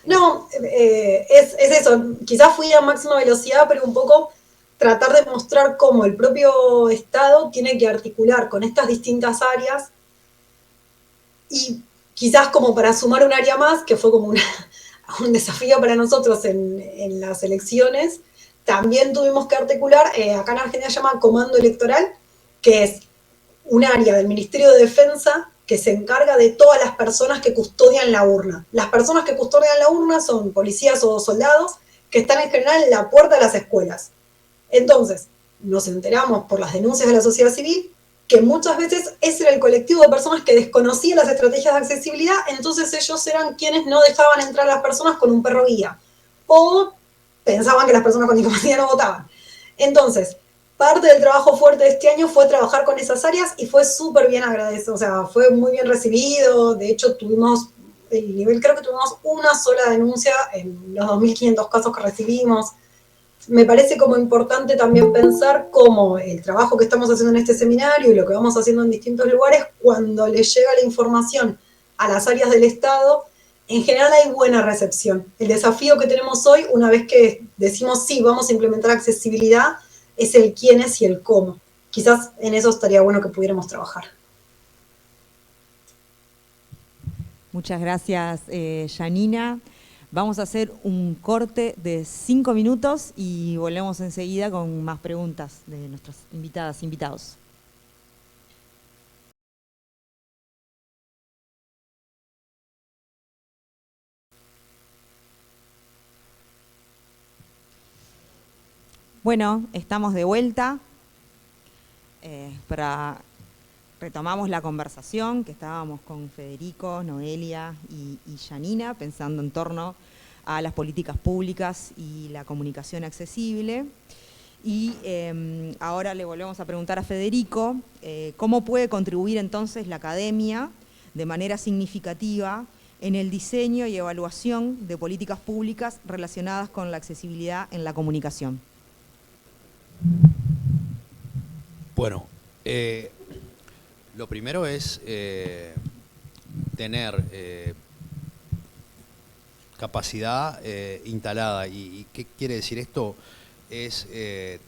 No, es eso. Quizás fui a máxima velocidad, pero un poco tratar de mostrar cómo el propio Estado tiene que articular con estas distintas áreas y quizás como para sumar un área más, que fue como un desafío para nosotros en las elecciones, también tuvimos que articular, acá en Argentina se llama Comando Electoral, que es un área del Ministerio de Defensa que se encarga de todas las personas que custodian la urna. Las personas que custodian la urna son policías o soldados que están en general en la puerta de las escuelas. Entonces, nos enteramos por las denuncias de la sociedad civil que muchas veces ese era el colectivo de personas que desconocían las estrategias de accesibilidad, entonces ellos eran quienes no dejaban entrar a las personas con un perro guía, o pensaban que las personas con discapacidad no votaban. Entonces, parte del trabajo fuerte de este año fue trabajar con esas áreas y fue súper bien agradecido, o sea, fue muy bien recibido. De hecho, creo que tuvimos una sola denuncia en los 2.500 casos que recibimos. Me parece como importante también pensar cómo el trabajo que estamos haciendo en este seminario y lo que vamos haciendo en distintos lugares, cuando le llega la información a las áreas del Estado, en general hay buena recepción. El desafío que tenemos hoy, una vez que decimos sí, vamos a implementar accesibilidad, es el quiénes y el cómo. Quizás en eso estaría bueno que pudiéramos trabajar. Muchas gracias, Janina. Vamos a hacer un corte de 5 minutos y volvemos enseguida con más preguntas de nuestras invitadas, invitados. Bueno, estamos de vuelta. Retomamos la conversación que estábamos con Federico, Noelia y Janina, pensando en torno a las políticas públicas y la comunicación accesible. Y ahora le volvemos a preguntar a Federico cómo puede contribuir entonces la academia de manera significativa en el diseño y evaluación de políticas públicas relacionadas con la accesibilidad en la comunicación. Bueno, lo primero es tener capacidad instalada. ¿Y qué quiere decir esto? Es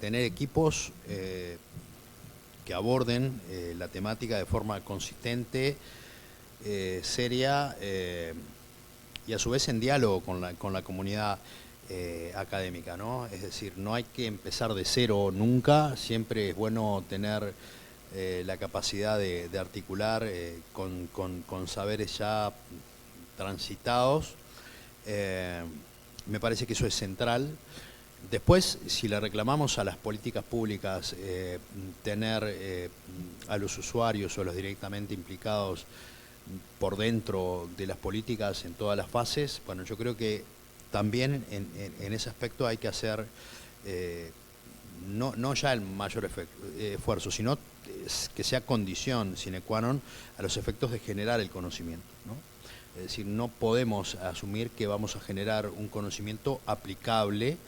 tener equipos que aborden la temática de forma consistente, seria y a su vez en diálogo con la comunidad académica, ¿no? Es decir, no hay que empezar de cero nunca, siempre es bueno tener la capacidad de articular con saberes ya transitados. Me parece que eso es central. Después, si le reclamamos a las políticas públicas tener a los usuarios o a los directamente implicados por dentro de las políticas en todas las fases, bueno, yo creo que también en ese aspecto hay que hacer no ya el mayor esfuerzo, sino que sea condición sine qua non a los efectos de generar el conocimiento, ¿no? Es decir, no podemos asumir que vamos a generar un conocimiento aplicable,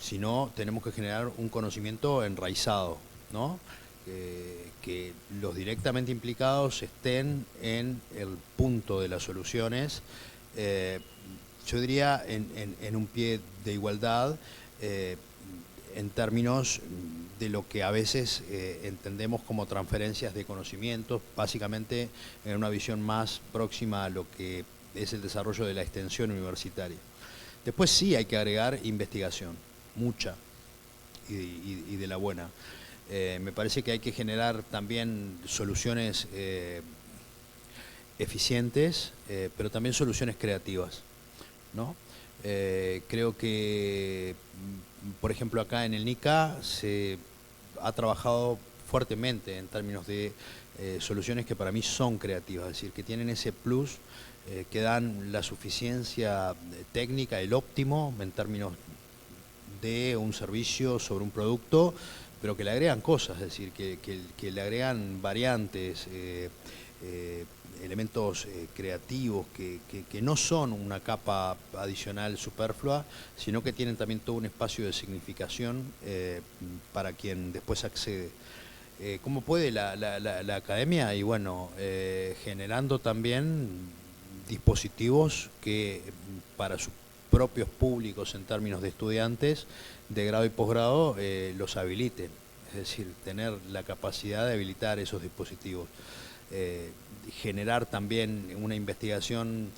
sino tenemos que generar un conocimiento enraizado, ¿no? que los directamente implicados estén en el punto de las soluciones, yo diría en un pie de igualdad, en términos de lo que a veces entendemos como transferencias de conocimientos, básicamente en una visión más próxima a lo que es el desarrollo de la extensión universitaria. Después sí hay que agregar investigación, mucha, y de la buena. Me parece que hay que generar también soluciones eficientes, pero también soluciones creativas, ¿no? Creo que, por ejemplo, acá en el NICA se ha trabajado fuertemente en términos de soluciones que para mí son creativas, es decir, que tienen ese plus, que dan la suficiencia técnica, el óptimo en términos de un servicio sobre un producto, pero que le agregan cosas, es decir, que le agregan variantes, elementos creativos que no son una capa adicional superflua, sino que tienen también todo un espacio de significación para quien después accede. ¿Cómo puede la academia? Y bueno, generando también dispositivos que para sus propios públicos en términos de estudiantes de grado y posgrado los habiliten, es decir, tener la capacidad de habilitar esos dispositivos. Generar también una investigación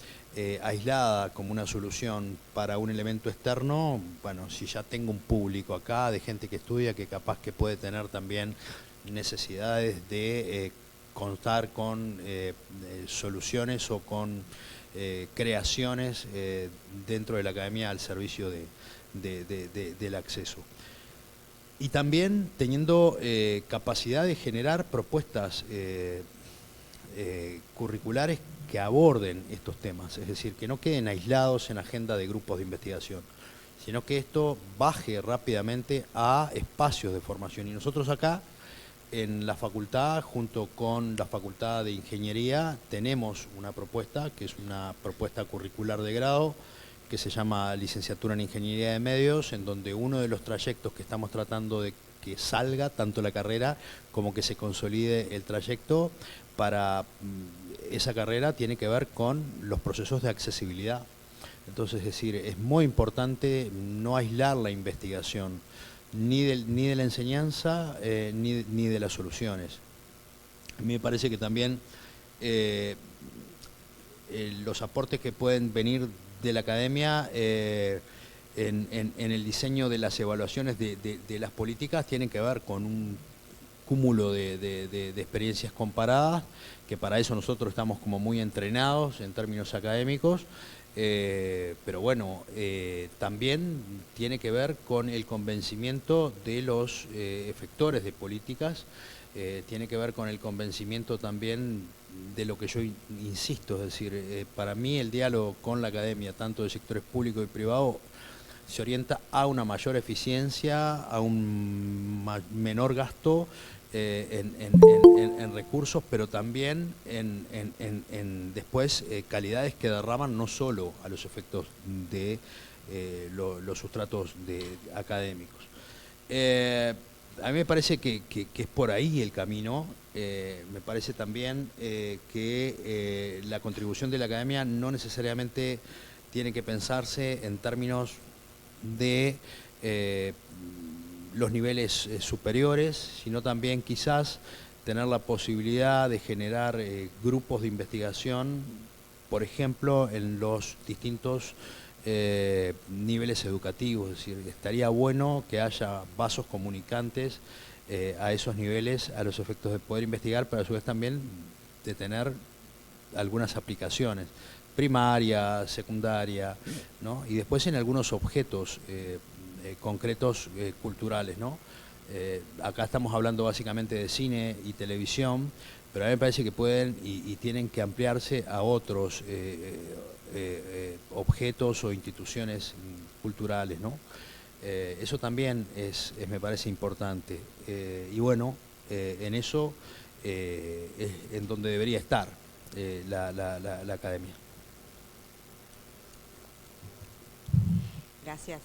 aislada como una solución para un elemento externo. Bueno, si ya tengo un público acá de gente que estudia, que capaz que puede tener también necesidades de contar con soluciones o con creaciones dentro de la academia al servicio del acceso. Y también teniendo capacidad de generar propuestas curriculares que aborden estos temas, es decir, que no queden aislados en agenda de grupos de investigación, sino que esto baje rápidamente a espacios de formación. Y nosotros acá, en la facultad, junto con la Facultad de Ingeniería, tenemos una propuesta, que es una propuesta curricular de grado, que se llama Licenciatura en Ingeniería de Medios, en donde uno de los trayectos que estamos tratando de que salga, tanto la carrera como que se consolide el trayecto, para esa carrera tiene que ver con los procesos de accesibilidad. Entonces, es decir, es muy importante no aislar la investigación, ni de la enseñanza, ni de las soluciones. A mí me parece que también los aportes que pueden venir de la academia en el diseño de las evaluaciones de las políticas tienen que ver con un cúmulo de experiencias comparadas, que para eso nosotros estamos como muy entrenados en términos académicos, pero bueno, también tiene que ver con el convencimiento de los efectores de políticas, tiene que ver con el convencimiento también de lo que yo insisto, es decir, para mí el diálogo con la academia, tanto de sectores públicos y privados, se orienta a una mayor eficiencia, a un menor gasto en recursos, pero también en después calidades que derraman no solo a los efectos de los sustratos académicos. A mí me parece que es por ahí el camino. Me parece también que la contribución de la academia no necesariamente tiene que pensarse en términos de los niveles superiores, sino también quizás tener la posibilidad de generar grupos de investigación, por ejemplo, en los distintos niveles educativos. Es decir, estaría bueno que haya vasos comunicantes a esos niveles, a los efectos de poder investigar, pero a su vez también de tener algunas aplicaciones, primaria, secundaria, ¿no? Y después en algunos objetos concretos culturales, ¿no? Acá estamos hablando básicamente de cine y televisión, pero a mí me parece que pueden y tienen que ampliarse a otros objetos o instituciones culturales, ¿no? Eso también me parece importante. Y bueno, en eso es en donde debería estar la academia. Gracias,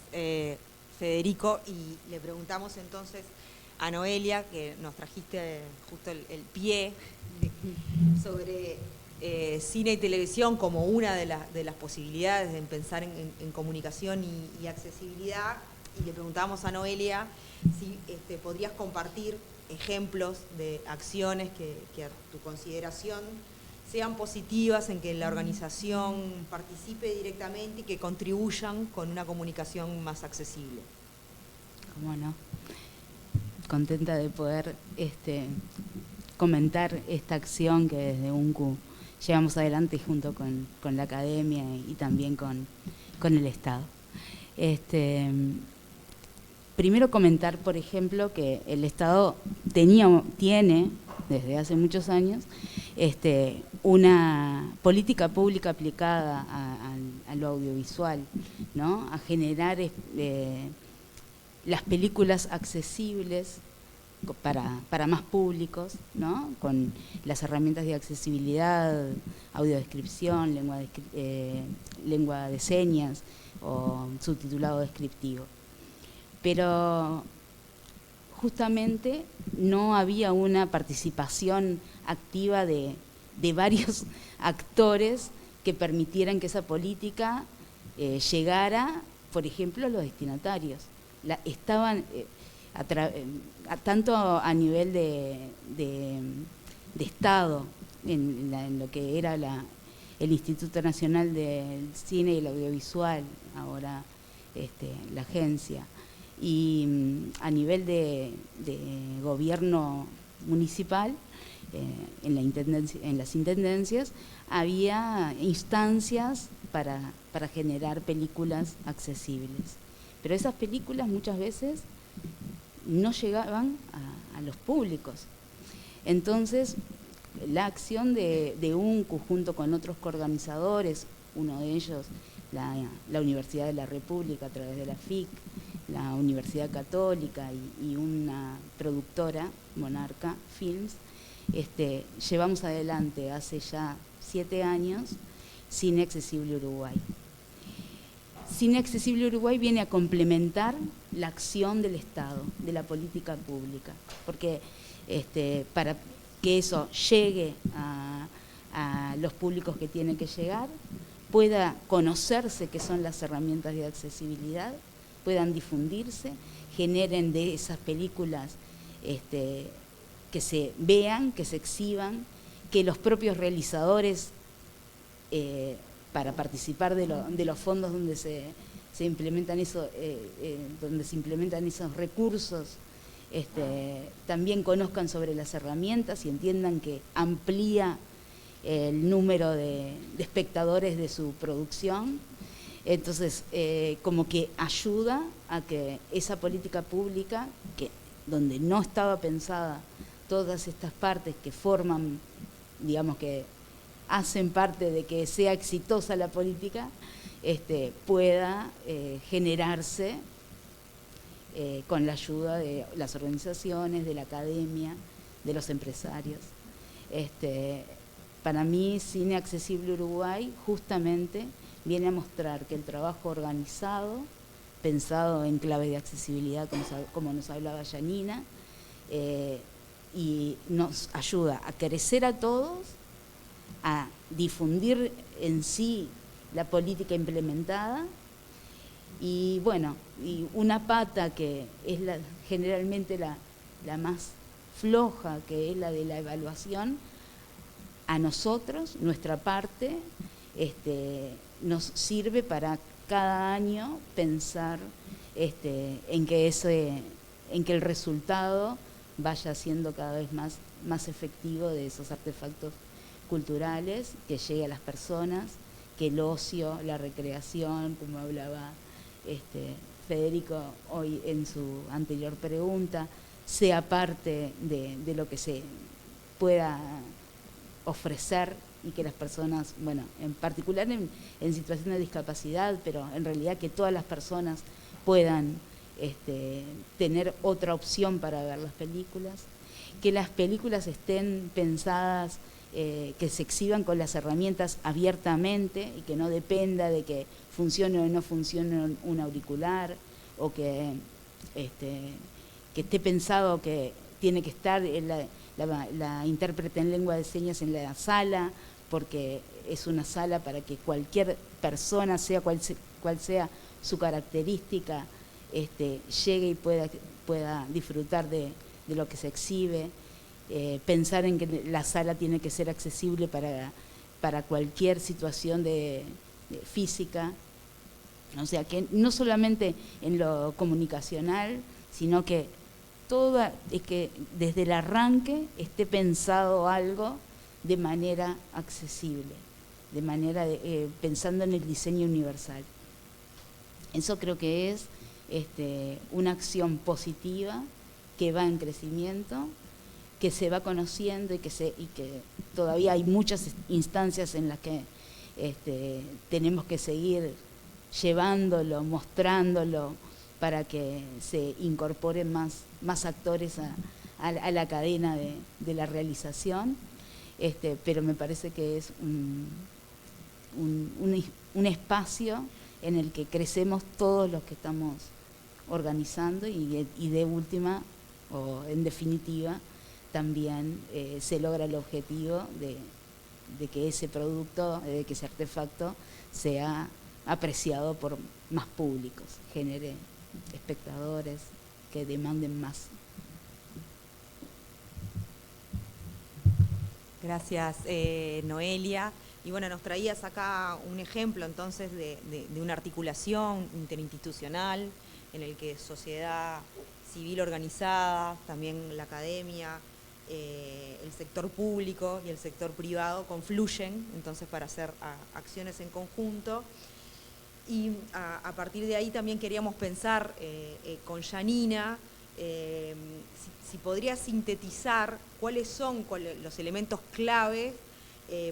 Federico. Y le preguntamos entonces a Noelia, que nos trajiste justo el pie sobre cine y televisión como una de las posibilidades de pensar en comunicación y accesibilidad, y le preguntábamos a Noelia si podrías compartir ejemplos de acciones que a tu consideración sean positivas en que la organización participe directamente y que contribuyan con una comunicación más accesible. ¿Cómo no? Contenta de poder comentar esta acción que desde UNCU llevamos adelante junto con la academia y también con el Estado. Primero comentar, por ejemplo, que el Estado tiene desde hace muchos años una política pública aplicada a lo audiovisual, ¿no? A generar las películas accesibles para más públicos, ¿no? Con las herramientas de accesibilidad, audiodescripción, lengua de señas o subtitulado descriptivo. Pero justamente no había una participación activa de varios actores que permitieran que esa política llegara, por ejemplo, a los destinatarios. Estaban tanto a nivel de Estado, en lo que era el Instituto Nacional del Cine y el Audiovisual, ahora la agencia, y a nivel de gobierno municipal, en las intendencias, había instancias para generar películas accesibles. Pero esas películas muchas veces no llegaban a los públicos. Entonces, la acción de UNCU junto con otros coorganizadores, uno de ellos la Universidad de la República a través de la FIC, la Universidad Católica y una productora, Monarca Films, llevamos adelante hace ya 7 años Cine Accesible Uruguay. Cine Accesible Uruguay viene a complementar la acción del Estado, de la política pública, porque para que eso llegue a los públicos que tienen que llegar, pueda conocerse qué son las herramientas de accesibilidad, puedan difundirse, generen de esas películas que se vean, que se exhiban, que los propios realizadores, para participar de los fondos donde se implementan donde se implementan esos recursos, también conozcan sobre las herramientas y entiendan que amplía el número de espectadores de su producción. Entonces, como que ayuda a que esa política pública, donde no estaba pensada todas estas partes que forman, digamos que hacen parte de que sea exitosa la política, pueda generarse con la ayuda de las organizaciones, de la academia, de los empresarios. Para mí, Cine Accesible Uruguay justamente viene a mostrar que el trabajo organizado, pensado en clave de accesibilidad, como nos hablaba Janina, y nos ayuda a crecer a todos, a difundir en sí la política implementada, y bueno, y una pata que es generalmente la más floja, que es la de la evaluación, a nosotros, nuestra parte, nos sirve para cada año pensar en que el resultado vaya siendo cada vez más efectivo de esos artefactos culturales, que llegue a las personas, que el ocio, la recreación, como hablaba Federico hoy en su anterior pregunta, sea parte de lo que se pueda ofrecer, y que las personas, bueno, en particular en situación de discapacidad, pero en realidad que todas las personas puedan tener otra opción para ver las películas, que las películas estén pensadas, que se exhiban con las herramientas abiertamente y que no dependa de que funcione o no funcione un auricular, o que esté pensado que tiene que estar la intérprete en lengua de señas en la sala, porque es una sala para que cualquier persona, sea cual sea su característica, llegue y pueda disfrutar de lo que se exhibe. Pensar en que la sala tiene que ser accesible para cualquier situación de física. O sea, que no solamente en lo comunicacional, sino que que desde el arranque esté pensado algo de manera accesible, de manera pensando en el diseño universal. Eso creo que es una acción positiva que va en crecimiento, que se va conociendo y que todavía hay muchas instancias en las que tenemos que seguir llevándolo, mostrándolo, para que se incorporen más actores a la cadena de la realización, pero me parece que es un espacio en el que crecemos todos los que estamos organizando y de última, o en definitiva, también se logra el objetivo de que ese producto, de que ese artefacto sea apreciado por más públicos, genere espectadores que demanden más. Gracias, Noelia. Y bueno, nos traías acá un ejemplo entonces de una articulación interinstitucional en el que sociedad civil organizada, también la academia, el sector público y el sector privado confluyen entonces para hacer acciones en conjunto. Y a partir de ahí también queríamos pensar con Janina, si podría sintetizar cuáles son los elementos clave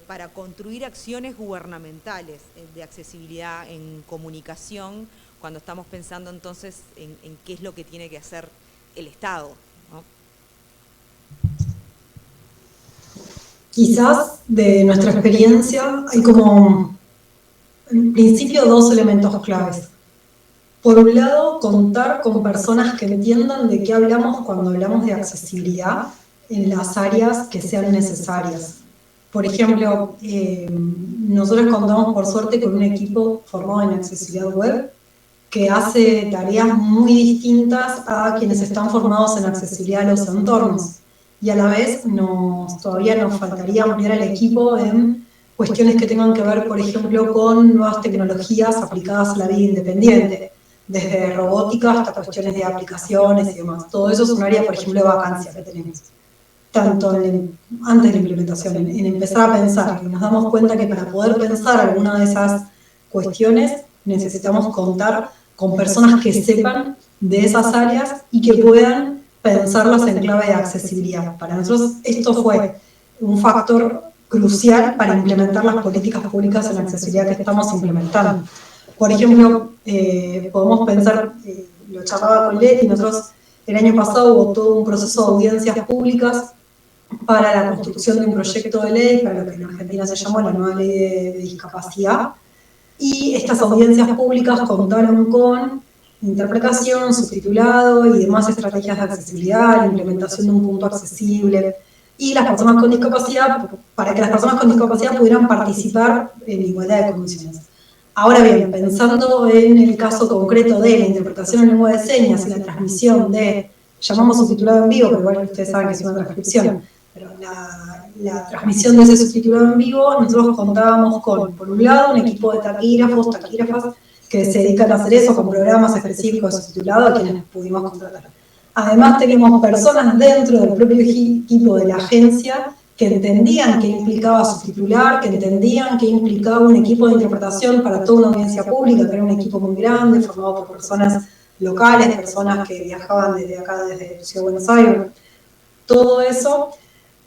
para construir acciones gubernamentales de accesibilidad en comunicación, cuando estamos pensando entonces en qué es lo que tiene que hacer el Estado, ¿no? Quizás de nuestra experiencia hay como, en principio, dos elementos claves. Por un lado, contar con personas que entiendan de qué hablamos cuando hablamos de accesibilidad en las áreas que sean necesarias. Por ejemplo, nosotros contamos por suerte con un equipo formado en accesibilidad web que hace tareas muy distintas a quienes están formados en accesibilidad a los entornos. Y a la vez todavía nos faltaría ampliar el equipo en cuestiones que tengan que ver, por ejemplo, con nuevas tecnologías aplicadas a la vida independiente, desde robótica hasta cuestiones de aplicaciones y demás. Todo eso es un área, por ejemplo, de vacancia que tenemos. Tanto antes de la implementación, en empezar a pensar, y nos damos cuenta que para poder pensar alguna de esas cuestiones necesitamos contar con personas que sepan de esas áreas y que puedan pensarlas en clave de accesibilidad. Para nosotros esto fue un factor crucial para implementar las políticas públicas en accesibilidad que estamos implementando. Por ejemplo, podemos pensar, lo charlaba con Leti, nosotros el año pasado hubo todo un proceso de audiencias públicas para la construcción de un proyecto de ley, para lo que en Argentina se llamó la nueva ley de discapacidad, y estas audiencias públicas contaron con interpretación, subtitulado y demás estrategias de accesibilidad, la implementación de un punto accesible, y las personas con discapacidad, para que las personas con discapacidad pudieran participar en igualdad de condiciones. Ahora bien, pensando en el caso concreto de la interpretación en lengua de señas y la transmisión de, llamamos subtitulado en vivo, pero igual ustedes saben que es una transcripción, pero la transmisión de ese subtitulado en vivo, nosotros contábamos con, por un lado, un equipo de taquígrafas que se dedican a hacer eso con programas específicos de subtitulado a quienes pudimos contratar. Además, tenemos personas dentro del propio equipo de la agencia que entendían qué implicaba subtitular, que entendían qué implicaba un equipo de interpretación para toda una audiencia pública, que era un equipo muy grande, formado por personas locales, personas que viajaban desde acá, desde Ciudad de Buenos Aires. Todo eso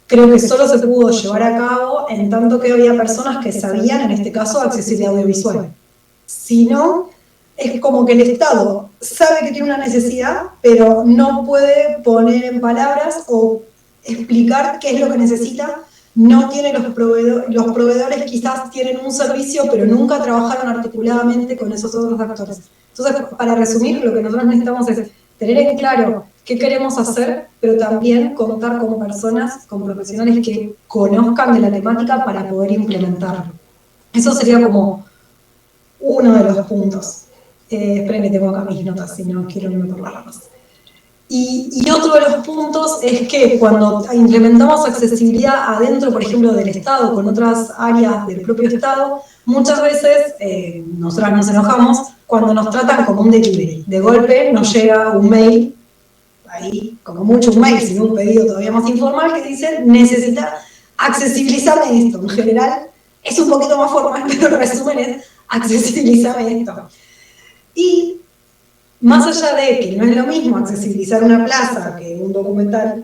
creo que solo se pudo llevar a cabo en tanto que había personas que sabían, en este caso, accesibilidad audiovisual. Si no, es como que el Estado sabe que tiene una necesidad, pero no puede poner en palabras o explicar qué es lo que necesita. No tiene los proveedores quizás tienen un servicio, pero nunca trabajaron articuladamente con esos otros actores. Entonces, para resumir, lo que nosotros necesitamos es tener en claro qué queremos hacer, pero también contar con personas, con profesionales que conozcan de la temática para poder implementarlo. Eso sería como uno de los puntos. Esperen que tengo acá mis notas, si no quiero no borrarlas. Y otro de los puntos es que cuando implementamos accesibilidad adentro, por ejemplo, del Estado, con otras áreas del propio Estado, muchas veces nosotras nos enojamos cuando nos tratan como un delivery. De golpe nos llega un mail, ahí como mucho un mail, sino un pedido todavía más informal, que dice, necesita accesibilizarme esto. En general es un poquito más formal, pero el resumen es, accesibilizarme esto. Y más allá de que no es lo mismo accesibilizar una plaza que un documental,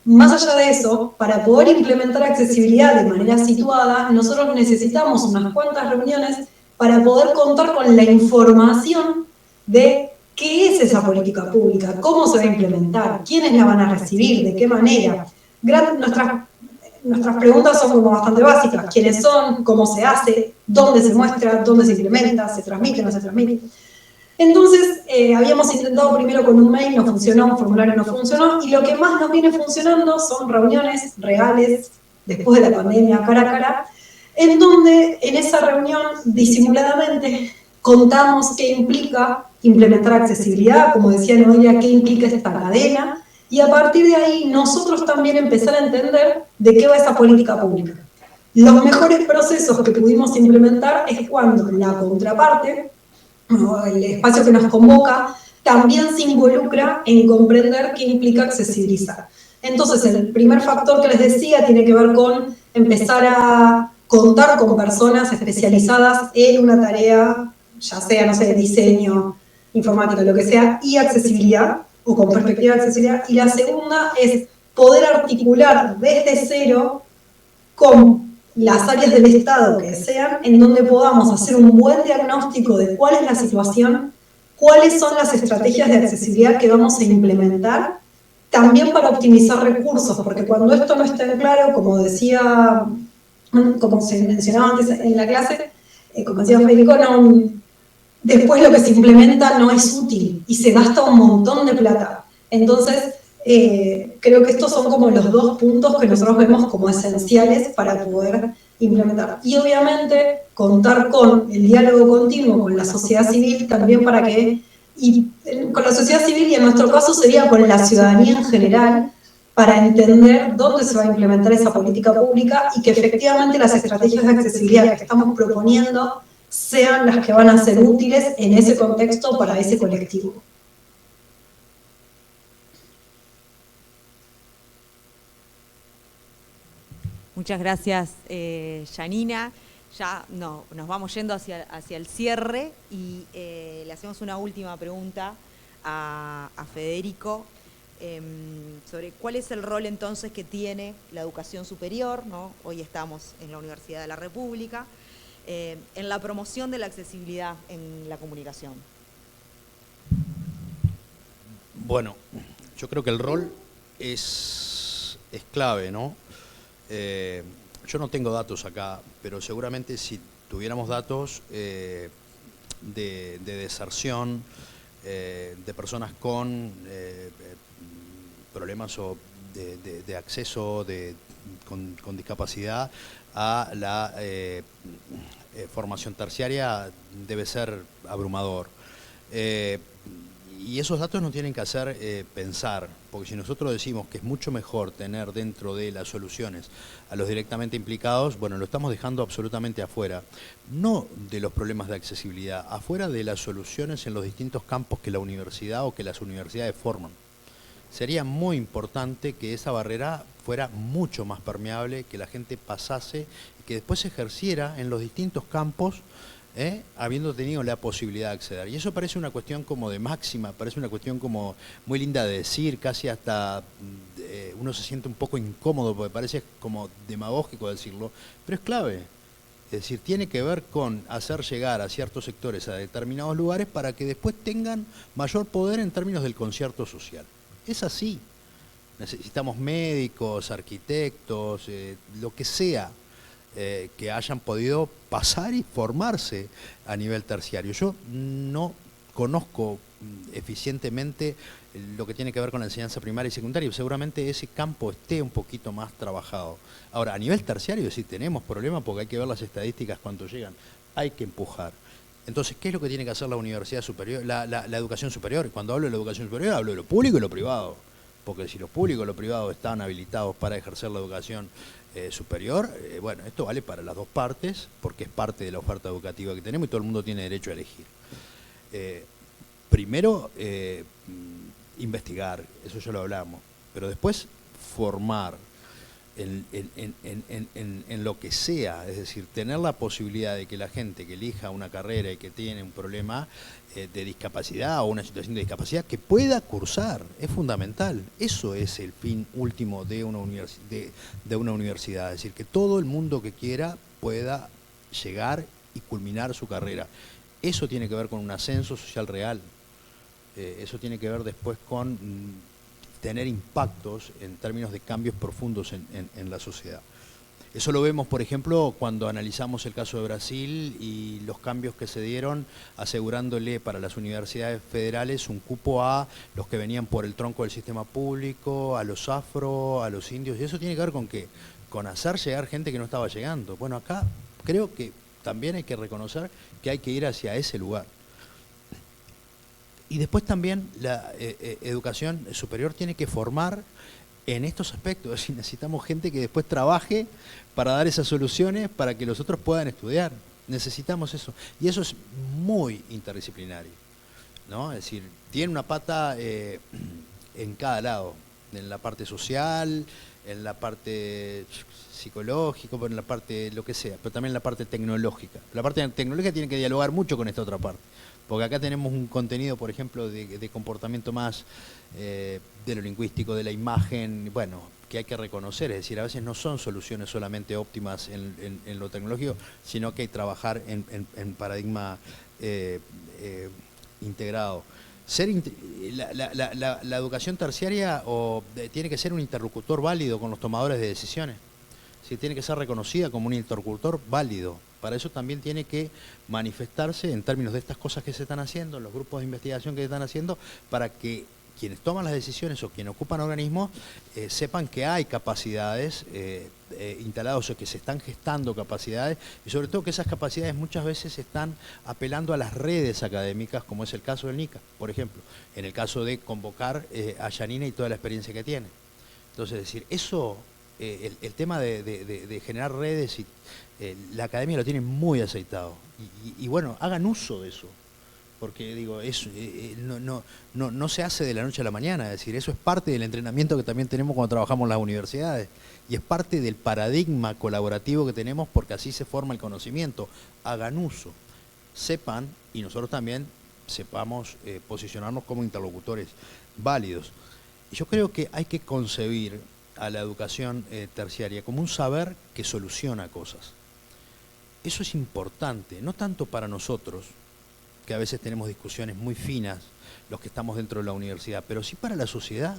más allá de eso, para poder implementar accesibilidad de manera situada, nosotros necesitamos unas cuantas reuniones para poder contar con la información de qué es esa política pública, cómo se va a implementar, quiénes la van a recibir, de qué manera. Nuestras preguntas son como bastante básicas: quiénes son, cómo se hace, dónde se muestra, dónde se implementa, se transmite, no se transmite. Entonces, habíamos intentado primero con un mail, no funcionó, un formulario no funcionó, y lo que más nos viene funcionando son reuniones reales, después de la pandemia, cara a cara, en donde en esa reunión, disimuladamente, contamos qué implica implementar accesibilidad, como decía Noelia, qué implica esta cadena, y a partir de ahí nosotros también empezar a entender de qué va esa política pública. Los mejores procesos que pudimos implementar es cuando la contraparte, el espacio que nos convoca, también se involucra en comprender qué implica accesibilizar. Entonces, el primer factor que les decía tiene que ver con empezar a contar con personas especializadas en una tarea, ya sea, no sé, diseño, informática, lo que sea, y accesibilidad, o con perspectiva de accesibilidad. Y la segunda es poder articular desde cero con las áreas del Estado que sean, en donde podamos hacer un buen diagnóstico de cuál es la situación, cuáles son las estrategias de accesibilidad que vamos a implementar, también para optimizar recursos, porque cuando esto no está en claro, como decía, como se mencionaba antes en la clase, como decía Federico, después lo que se implementa no es útil y se gasta un montón de plata. Entonces, creo que estos son como los dos puntos que nosotros vemos como esenciales para poder implementar. Y obviamente contar con el diálogo continuo con la sociedad civil también para que, y con la sociedad civil y en nuestro caso sería con la ciudadanía en general, para entender dónde se va a implementar esa política pública y que efectivamente las estrategias de accesibilidad que estamos proponiendo sean las que van a ser útiles en ese contexto para ese colectivo. Muchas gracias, Janina. Ya nos vamos yendo hacia el cierre y le hacemos una última pregunta a Federico sobre cuál es el rol entonces que tiene la educación superior, ¿no? Hoy estamos en la Universidad de la República, en la promoción de la accesibilidad en la comunicación. Bueno, yo creo que el rol es clave, ¿no? Yo no tengo datos acá, pero seguramente si tuviéramos datos de deserción, de personas con problemas o de acceso con discapacidad a la formación terciaria, debe ser abrumador. Y esos datos nos tienen que hacer pensar, porque si nosotros decimos que es mucho mejor tener dentro de las soluciones a los directamente implicados, bueno, lo estamos dejando absolutamente afuera, no de los problemas de accesibilidad, afuera de las soluciones en los distintos campos que la universidad o que las universidades forman. Sería muy importante que esa barrera fuera mucho más permeable, que la gente pasase y que después se ejerciera en los distintos campos, habiendo tenido la posibilidad de acceder. Y eso parece una cuestión como de máxima, parece una cuestión como muy linda de decir, casi hasta uno se siente un poco incómodo porque parece como demagógico decirlo, pero es clave. Es decir, tiene que ver con hacer llegar a ciertos sectores a determinados lugares para que después tengan mayor poder en términos del concierto social. Es así. Necesitamos médicos, arquitectos, lo que sea, que hayan podido pasar y formarse a nivel terciario. Yo no conozco eficientemente lo que tiene que ver con la enseñanza primaria y secundaria, seguramente ese campo esté un poquito más trabajado. Ahora, a nivel terciario sí tenemos problemas porque hay que ver las estadísticas cuánto llegan, hay que empujar. Entonces, ¿qué es lo que tiene que hacer la universidad superior, la educación superior? Y cuando hablo de la educación superior, hablo de lo público y lo privado, porque si lo público y lo privado están habilitados para ejercer la educación superior, bueno, esto vale para las dos partes, porque es parte de la oferta educativa que tenemos y todo el mundo tiene derecho a elegir. Primero, investigar, eso ya lo hablamos, pero después formar en lo que sea, es decir, tener la posibilidad de que la gente que elija una carrera y que tiene un problema de discapacidad o una situación de discapacidad, que pueda cursar, es fundamental. Eso es el fin último de una universidad, es decir, que todo el mundo que quiera pueda llegar y culminar su carrera. Eso tiene que ver con un ascenso social real. Eso tiene que ver después con tener impactos en términos de cambios profundos en la sociedad. Eso lo vemos, por ejemplo, cuando analizamos el caso de Brasil y los cambios que se dieron asegurándole para las universidades federales un cupo a los que venían por el tronco del sistema público, a los afro, a los indios. Y eso tiene que ver con ¿qué? Con hacer llegar gente que no estaba llegando. Bueno, acá creo que también hay que reconocer que hay que ir hacia ese lugar. Y después también la educación superior tiene que formar en estos aspectos. Es decir, necesitamos gente que después trabaje para dar esas soluciones para que los otros puedan estudiar. Necesitamos eso. Y eso es muy interdisciplinario, ¿no? Es decir, tiene una pata en cada lado, en la parte social, en la parte psicológica, en la parte lo que sea, pero también en la parte tecnológica. La parte tecnológica tiene que dialogar mucho con esta otra parte. Porque acá tenemos un contenido, por ejemplo, de comportamiento más de lo lingüístico, de la imagen, bueno, que hay que reconocer. Es decir, a veces no son soluciones solamente óptimas en lo tecnológico, sino que hay que trabajar en paradigma integrado. La educación terciaria tiene que ser un interlocutor válido con los tomadores de decisiones. Sí, tiene que ser reconocida como un interlocutor válido. Para eso también tiene que manifestarse en términos de estas cosas que se están haciendo, los grupos de investigación que se están haciendo, para que quienes toman las decisiones o quienes ocupan organismos sepan que hay capacidades instaladas o que se están gestando capacidades y sobre todo que esas capacidades muchas veces están apelando a las redes académicas, como es el caso del NICA, por ejemplo, en el caso de convocar a Yanina y toda la experiencia que tiene. Entonces, es decir, eso... el tema de generar redes, la academia lo tiene muy aceitado. Y bueno, hagan uso de eso. Porque digo, no se hace de la noche a la mañana. Es decir, eso es parte del entrenamiento que también tenemos cuando trabajamos en las universidades. Y es parte del paradigma colaborativo que tenemos porque así se forma el conocimiento. Hagan uso. Sepan, y nosotros también sepamos posicionarnos como interlocutores válidos. Y yo creo que hay que concebir a la educación terciaria como un saber que soluciona cosas. Eso es importante, no tanto para nosotros, que a veces tenemos discusiones muy finas, los que estamos dentro de la universidad, pero sí para la sociedad.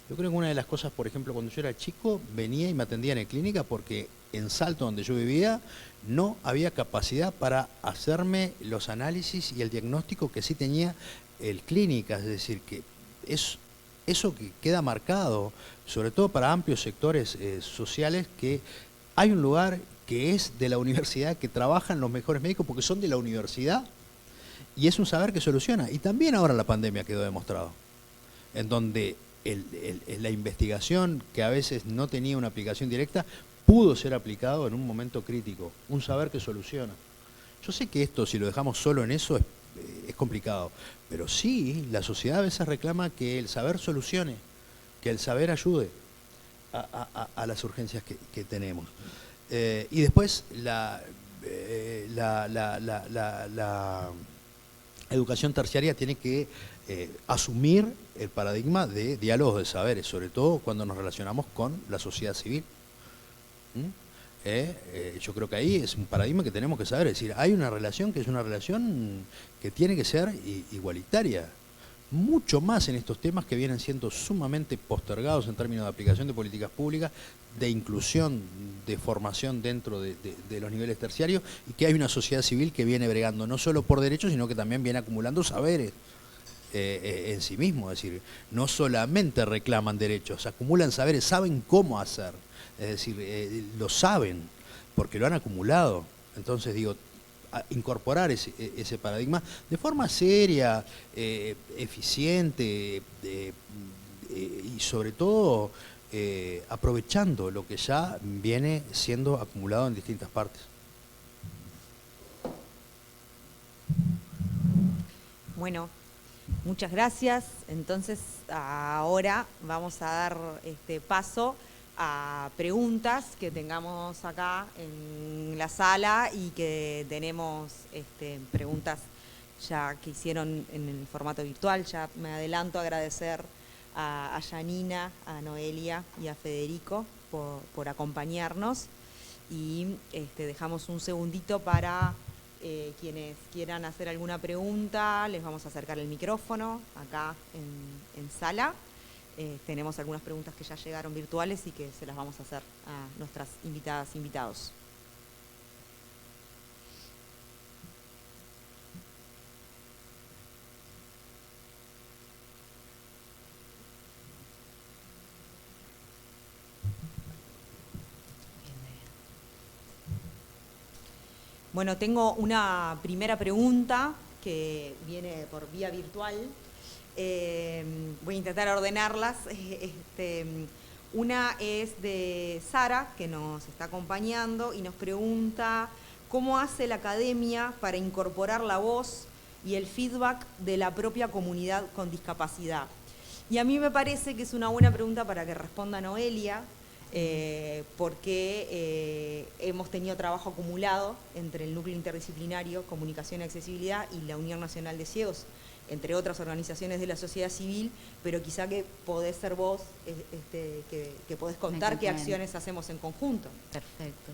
Yo creo que una de las cosas, por ejemplo, cuando yo era chico, venía y me atendían en clínica porque en Salto, donde yo vivía, no había capacidad para hacerme los análisis y el diagnóstico que sí tenía el clínica, es decir, que eso que queda marcado, sobre todo para amplios sectores sociales, que hay un lugar que es de la universidad, que trabajan los mejores médicos porque son de la universidad, y es un saber que soluciona. Y también ahora la pandemia quedó demostrado, en donde la investigación, que a veces no tenía una aplicación directa, pudo ser aplicado en un momento crítico, un saber que soluciona. Yo sé que esto, si lo dejamos solo en eso, es complicado, pero sí, la sociedad a veces reclama que el saber solucione, que el saber ayude a las urgencias que tenemos. Y después la educación terciaria tiene que asumir el paradigma de diálogos de saberes, sobre todo cuando nos relacionamos con la sociedad civil. Yo creo que ahí es un paradigma que tenemos que saber, es decir, hay una relación que es una relación que tiene que ser igualitaria, mucho más en estos temas que vienen siendo sumamente postergados en términos de aplicación de políticas públicas, de inclusión, de formación dentro de los niveles terciarios, y que hay una sociedad civil que viene bregando no solo por derechos, sino que también viene acumulando saberes. en sí mismo, es decir, no solamente reclaman derechos, acumulan saberes, saben cómo hacer, es decir, lo saben porque lo han acumulado. Entonces digo, incorporar ese paradigma de forma seria, eficiente y sobre todo aprovechando lo que ya viene siendo acumulado en distintas partes. Bueno, muchas gracias. Entonces, ahora vamos a dar paso a preguntas que tengamos acá en la sala y que tenemos preguntas ya que hicieron en el formato virtual. Ya me adelanto a agradecer a Yanina, a Noelia y a Federico por acompañarnos y dejamos un segundito para quienes quieran hacer alguna pregunta. Les vamos a acercar el micrófono acá en sala. Tenemos algunas preguntas que ya llegaron virtuales y que se las vamos a hacer a nuestras invitadas, invitados. Bueno, tengo una primera pregunta que viene por vía virtual. Voy a intentar ordenarlas. Una es de Sara, que nos está acompañando y nos pregunta cómo hace la academia para incorporar la voz y el feedback de la propia comunidad con discapacidad. Y a mí me parece que es una buena pregunta para que responda Noelia, porque hemos tenido trabajo acumulado entre el Núcleo Interdisciplinario, Comunicación y Accesibilidad y la Unión Nacional de Ciegos, entre otras organizaciones de la sociedad civil, pero quizá que podés ser vos, que podés contar qué acciones hacemos en conjunto. Perfecto.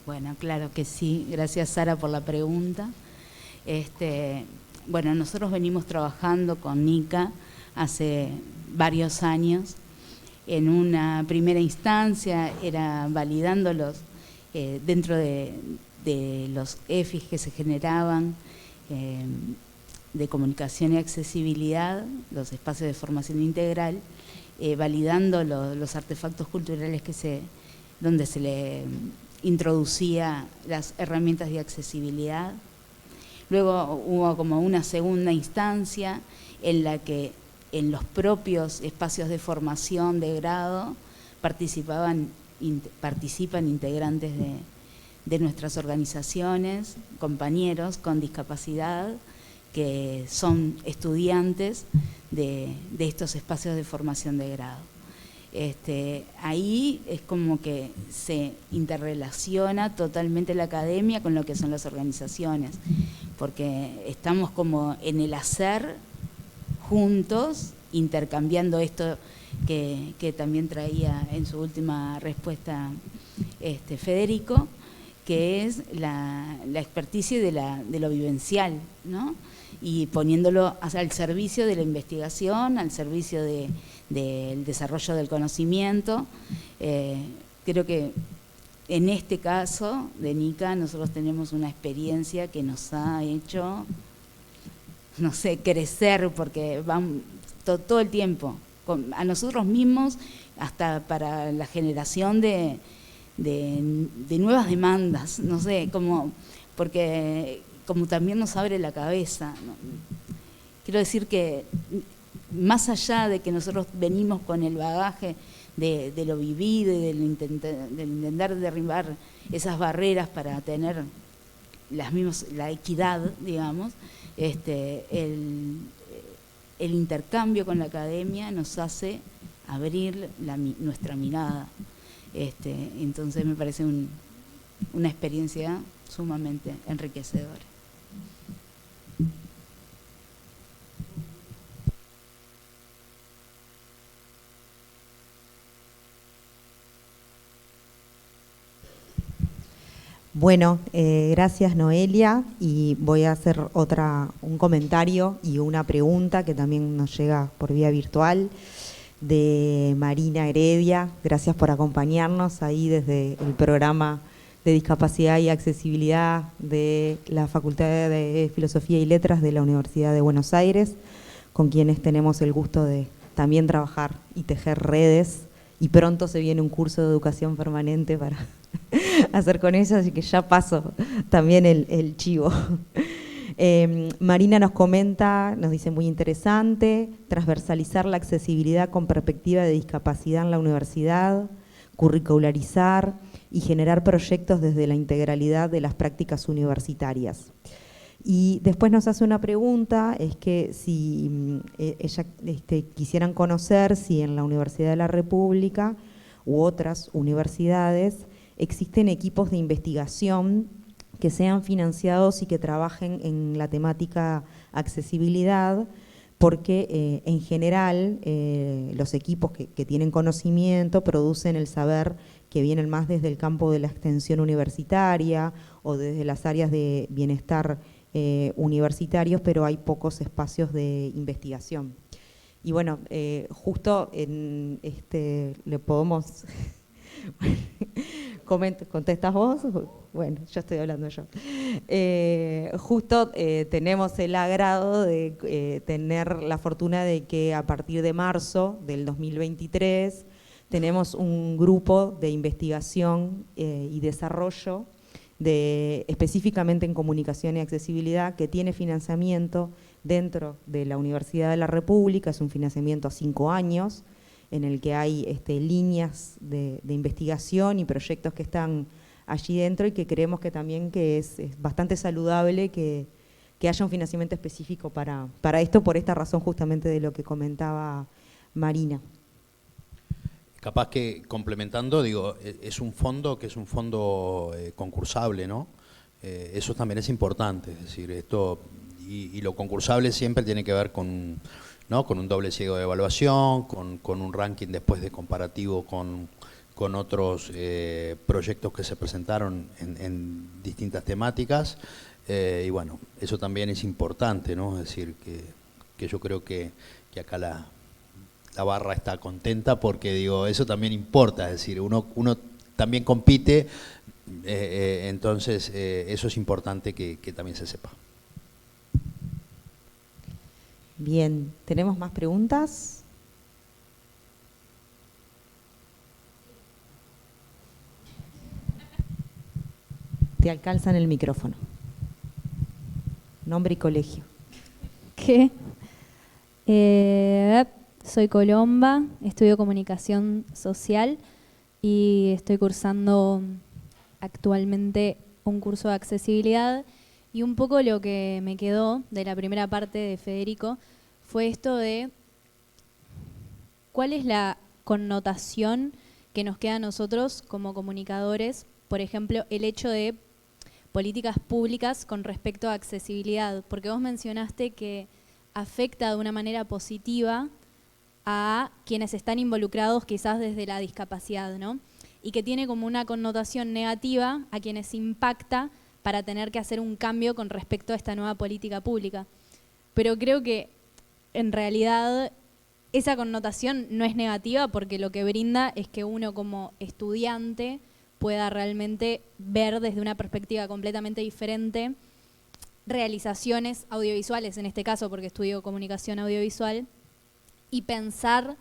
Bueno, claro que sí. Gracias, Sara, por la pregunta. Bueno, nosotros venimos trabajando con NICA hace varios años. En una primera instancia era validándolos dentro de los EFIs que se generaban de comunicación y accesibilidad, los espacios de formación integral, validando los artefactos culturales donde se le introducía las herramientas de accesibilidad. Luego hubo como una segunda instancia en la que en los propios espacios de formación de grado participan integrantes de nuestras organizaciones, compañeros con discapacidad, que son estudiantes de estos espacios de formación de grado. Ahí es como que se interrelaciona totalmente la academia con lo que son las organizaciones, porque estamos como en el hacer juntos, intercambiando esto que también traía en su última respuesta Federico, que es la experticia de lo vivencial, ¿no? Y poniéndolo al servicio de la investigación, al servicio del desarrollo del conocimiento. Creo que en este caso de NICA nosotros tenemos una experiencia que nos ha hecho, no sé, crecer, porque van todo el tiempo, a nosotros mismos, hasta para la generación de nuevas demandas, no sé, porque como también nos abre la cabeza, ¿no? Quiero decir que más allá de que nosotros venimos con el bagaje de lo vivido y del intentar derribar esas barreras para tener la equidad, digamos, el intercambio con la academia nos hace abrir nuestra mirada. Entonces me parece una experiencia sumamente enriquecedora. Bueno, gracias Noelia, y voy a hacer un comentario y una pregunta que también nos llega por vía virtual de Marina Heredia. Gracias por acompañarnos ahí desde el programa de Discapacidad y Accesibilidad de la Facultad de Filosofía y Letras de la Universidad de Buenos Aires, con quienes tenemos el gusto de también trabajar y tejer redes, y pronto se viene un curso de educación permanente para hacer con ellos, así que ya paso también el chivo. Marina nos comenta, nos dice muy interesante, transversalizar la accesibilidad con perspectiva de discapacidad en la universidad, curricularizar y generar proyectos desde la integralidad de las prácticas universitarias. Y después nos hace una pregunta, es que si ella quisieran conocer si en la Universidad de la República u otras universidades existen equipos de investigación que sean financiados y que trabajen en la temática accesibilidad, porque en general los equipos que tienen conocimiento producen el saber que vienen más desde el campo de la extensión universitaria o desde las áreas de bienestar universitarios, pero hay pocos espacios de investigación. Y bueno, justo en le podemos... ¿Contestas vos? Bueno, yo estoy hablando yo. Justo tenemos el agrado de tener la fortuna de que a partir de marzo del 2023 tenemos un grupo de investigación y desarrollo específicamente en comunicación y accesibilidad que tiene financiamiento dentro de la Universidad de la República, es un financiamiento a 5 años, en el que hay líneas de investigación y proyectos que están allí dentro y que creemos que también que es bastante saludable que haya un financiamiento específico para esto, por esta razón justamente de lo que comentaba Marina. Capaz que complementando, digo, es un fondo que es un fondo concursable, ¿no? Eso también es importante, es decir, esto y lo concursable siempre tiene que ver con, ¿no?, con un doble ciego de evaluación, con un ranking después de comparativo con otros proyectos que se presentaron en distintas temáticas, y bueno, eso también es importante, ¿no? Es decir, que yo creo que acá la barra está contenta porque, digo, eso también importa, es decir, uno también compite, entonces eso es importante que también se sepa. Bien, ¿tenemos más preguntas? Te alcanzan el micrófono. Nombre y colegio. ¿Qué? Soy Colomba, estudio comunicación social y estoy cursando actualmente un curso de accesibilidad. Y un poco lo que me quedó de la primera parte de Federico fue esto de cuál es la connotación que nos queda a nosotros como comunicadores, por ejemplo, el hecho de políticas públicas con respecto a accesibilidad, porque vos mencionaste que afecta de una manera positiva a quienes están involucrados quizás desde la discapacidad, ¿no? Y que tiene como una connotación negativa a quienes impacta para tener que hacer un cambio con respecto a esta nueva política pública. Pero creo que en realidad esa connotación no es negativa porque lo que brinda es que uno como estudiante pueda realmente ver desde una perspectiva completamente diferente realizaciones audiovisuales, en este caso porque estudio comunicación audiovisual, y pensar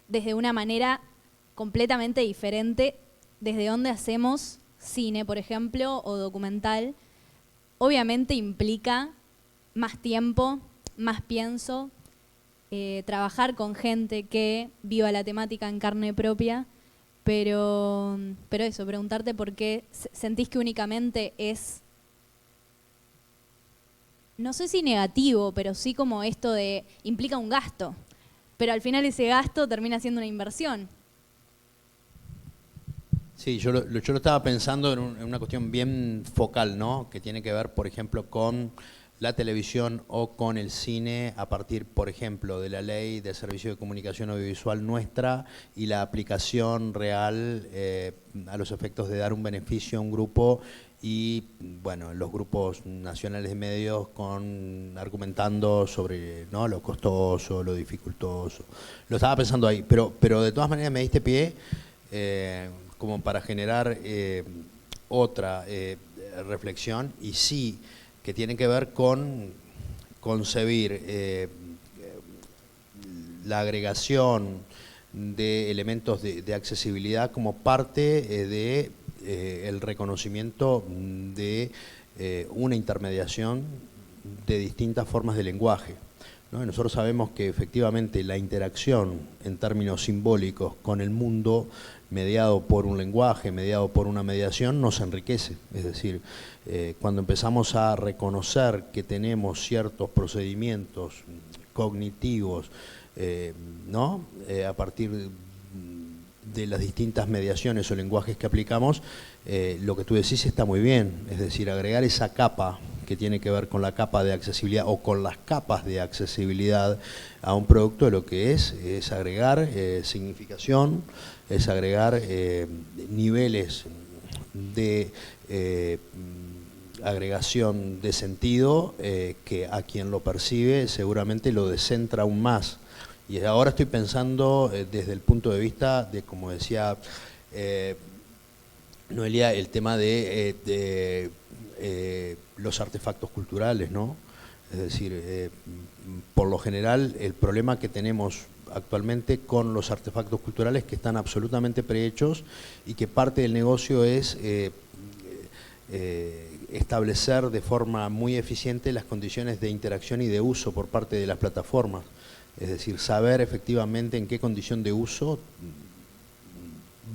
desde una manera completamente diferente desde donde hacemos cine, por ejemplo, o documental. Obviamente implica más tiempo, más pienso, trabajar con gente que viva la temática en carne propia, pero eso, preguntarte por qué sentís que únicamente es, no sé si negativo, pero sí como esto de implica un gasto, pero al final ese gasto termina siendo una inversión. Sí, yo lo estaba pensando en una cuestión bien focal, ¿no? Que tiene que ver, por ejemplo, con la televisión o con el cine a partir, por ejemplo, de la ley de servicio de comunicación audiovisual nuestra y la aplicación real a los efectos de dar un beneficio a un grupo y, bueno, los grupos nacionales de medios argumentando sobre, ¿no?, lo costoso, lo dificultoso. Lo estaba pensando ahí, pero de todas maneras me diste pie como para generar otra reflexión, y sí que tiene que ver con concebir la agregación de elementos de accesibilidad como parte de el reconocimiento de una intermediación de distintas formas de lenguaje, ¿no? Nosotros sabemos que efectivamente la interacción en términos simbólicos con el mundo, mediado por un lenguaje, mediado por una mediación, nos enriquece. Es decir, cuando empezamos a reconocer que tenemos ciertos procedimientos cognitivos, ¿no? A partir de las distintas mediaciones o lenguajes que aplicamos, lo que tú decís está muy bien. Es decir, agregar esa capa que tiene que ver con la capa de accesibilidad o con las capas de accesibilidad a un producto, lo que es agregar significación, es agregar niveles de agregación de sentido que a quien lo percibe seguramente lo descentra aún más. Y ahora estoy pensando desde el punto de vista de, como decía Noelia, el tema de los artefactos culturales, ¿no? Es decir, por lo general el problema que tenemos actualmente con los artefactos culturales que están absolutamente prehechos y que parte del negocio es establecer de forma muy eficiente las condiciones de interacción y de uso por parte de las plataformas. Es decir, saber efectivamente en qué condición de uso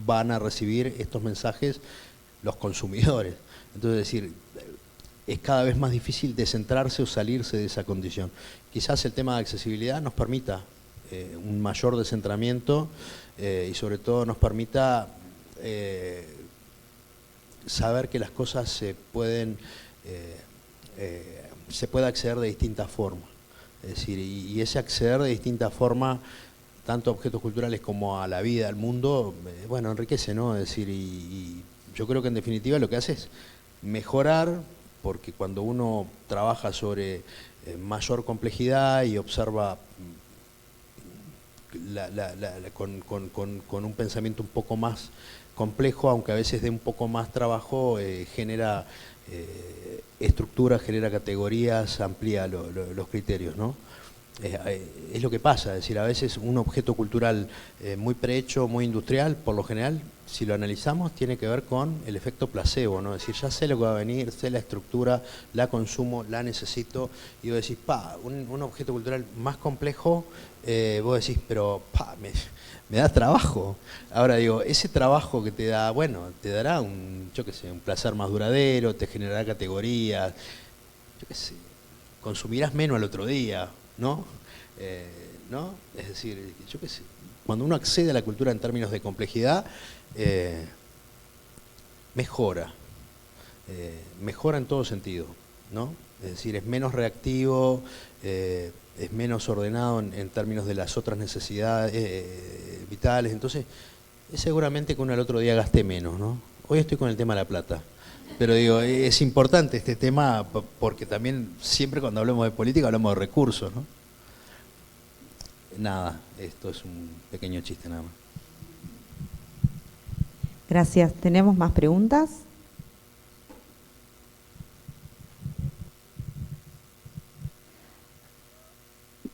van a recibir estos mensajes los consumidores. Entonces, es decir, es cada vez más difícil descentrarse o salirse de esa condición. Quizás el tema de accesibilidad nos permita un mayor descentramiento y sobre todo nos permita saber que las cosas se puede acceder de distintas formas. Es decir, y ese acceder de distintas formas, tanto a objetos culturales como a la vida, al mundo, bueno, enriquece, ¿no? Es decir, y yo creo que en definitiva lo que hace es mejorar, porque cuando uno trabaja sobre mayor complejidad y observa con un pensamiento un poco más complejo, aunque a veces de un poco más trabajo, genera estructura, genera categorías, amplía los criterios, ¿no? Es lo que pasa, es decir, a veces un objeto cultural muy prehecho, muy industrial, por lo general, si lo analizamos, tiene que ver con el efecto placebo, ¿no? Es decir, ya sé lo que va a venir, sé la estructura, la consumo, la necesito, y vos decís, un objeto cultural más complejo, vos decís, pero me da trabajo. Ahora digo, ese trabajo que te da, bueno, te dará yo qué sé, un placer más duradero, te generará categorías, yo qué sé, consumirás menos al otro día, ¿no? ¿No? Es decir, yo qué sé, cuando uno accede a la cultura en términos de complejidad, mejora en todo sentido, ¿no? Es decir, es menos reactivo, es menos ordenado en términos de las otras necesidades vitales, entonces es seguramente que uno al otro día gaste menos, ¿no? Hoy estoy con el tema de la plata, pero digo, es importante este tema porque también siempre cuando hablamos de política hablamos de recursos, ¿no? Nada, esto es un pequeño chiste nada más. Gracias. ¿Tenemos más preguntas?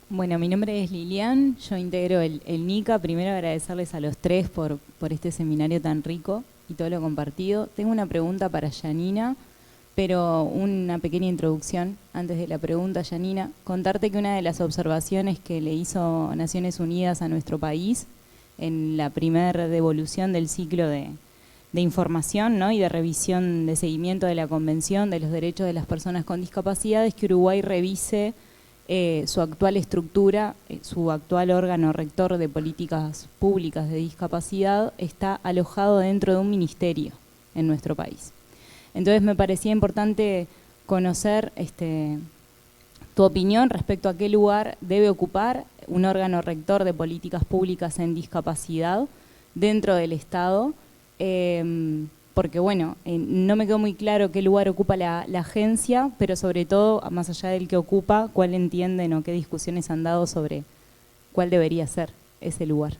Bueno, mi nombre es Lilian, yo integro el NICA. Primero agradecerles a los tres por este seminario tan rico y todo lo compartido. Tengo una pregunta para Janina, pero una pequeña introducción antes de la pregunta, Janina. Contarte que una de las observaciones que le hizo Naciones Unidas a nuestro país en la primera devolución del ciclo de información, ¿no? Y de revisión de seguimiento de la Convención de los Derechos de las Personas con Discapacidad es que Uruguay revise su actual estructura, su actual órgano rector de políticas públicas de discapacidad está alojado dentro de un ministerio en nuestro país. Entonces me parecía importante conocer tu opinión respecto a qué lugar debe ocupar un órgano rector de políticas públicas en discapacidad dentro del Estado, porque bueno, no me quedó muy claro qué lugar ocupa la agencia, pero sobre todo, más allá del que ocupa, cuál entienden o qué discusiones han dado sobre cuál debería ser ese lugar.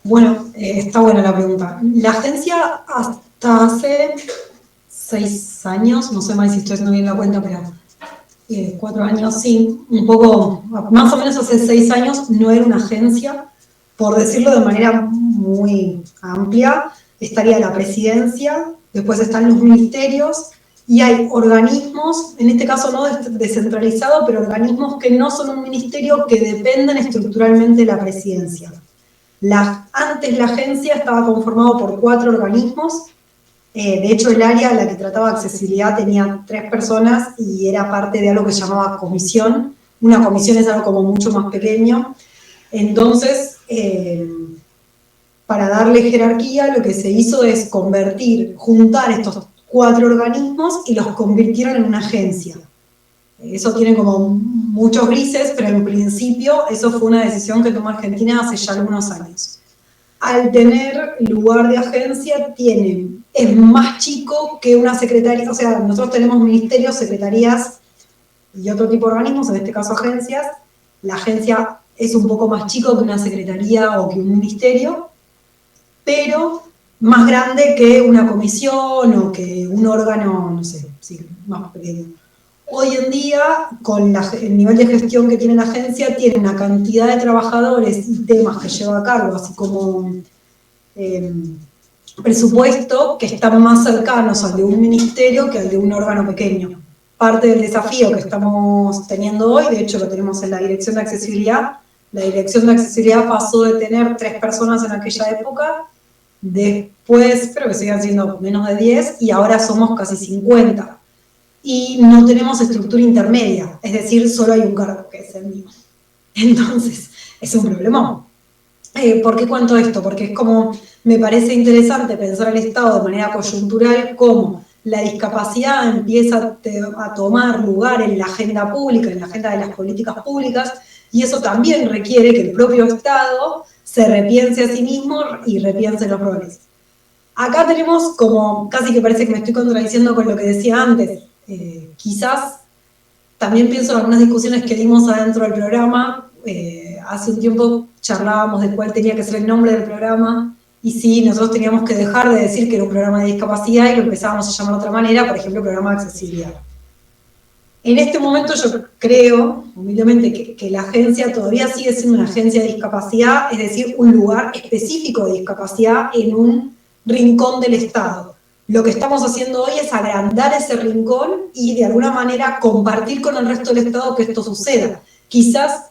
Bueno, Está buena la pregunta. La agencia hasta hace 6 años, no sé más si estoy haciendo bien la cuenta, pero 4 años, sí, un poco, más o menos hace 6 años no era una agencia, por decirlo de manera muy amplia, estaría la presidencia, después están los ministerios, y hay organismos, en este caso no descentralizados, pero organismos que no son un ministerio, que dependen estructuralmente de la presidencia. Antes la agencia estaba conformada por 4 organismos. De hecho, el área a la que trataba accesibilidad tenía 3 personas y era parte de algo que se llamaba comisión. Una comisión es algo como mucho más pequeño. Entonces, para darle jerarquía, lo que se hizo es juntar estos 4 organismos y los convirtieron en una agencia. Eso tiene como muchos grises, pero en principio eso fue una decisión que tomó Argentina hace ya algunos años. Al tener lugar de agencia, es más chico que una secretaría, o sea, nosotros tenemos ministerios, secretarías y otro tipo de organismos, en este caso agencias. La agencia es un poco más chico que una secretaría o que un ministerio, pero más grande que una comisión o que un órgano, no sé, sí, más pequeño. Hoy en día, con el nivel de gestión que tiene la agencia, tiene una cantidad de trabajadores y temas que lleva a cargo, así como presupuesto, que están más cercanos al de un ministerio que al de un órgano pequeño. Parte del desafío que estamos teniendo hoy, de hecho lo tenemos en la Dirección de Accesibilidad. La Dirección de Accesibilidad pasó de tener 3 personas en aquella época, después espero que sigan siendo menos de 10, y ahora somos casi 50. Y no tenemos estructura intermedia, es decir, solo hay un cargo, que es el mío. Entonces, es un problemón. ¿Por qué cuento esto? Porque es como, me parece interesante pensar el Estado de manera coyuntural, como la discapacidad empieza a tomar lugar en la agenda pública, en la agenda de las políticas públicas, y eso también requiere que el propio Estado se repiense a sí mismo y repiense los roles. Acá tenemos como, casi que parece que me estoy contradiciendo con lo que decía antes, quizás también pienso en algunas discusiones que dimos adentro del programa. Hace un tiempo charlábamos de cuál tenía que ser el nombre del programa, y sí, nosotros teníamos que dejar de decir que era un programa de discapacidad y lo empezábamos a llamar de otra manera, por ejemplo, programa de accesibilidad. En este momento yo creo, humildemente, que la agencia todavía sigue siendo una agencia de discapacidad, es decir, un lugar específico de discapacidad en un rincón del Estado. Lo que estamos haciendo hoy es agrandar ese rincón y de alguna manera compartir con el resto del Estado que esto suceda. Quizás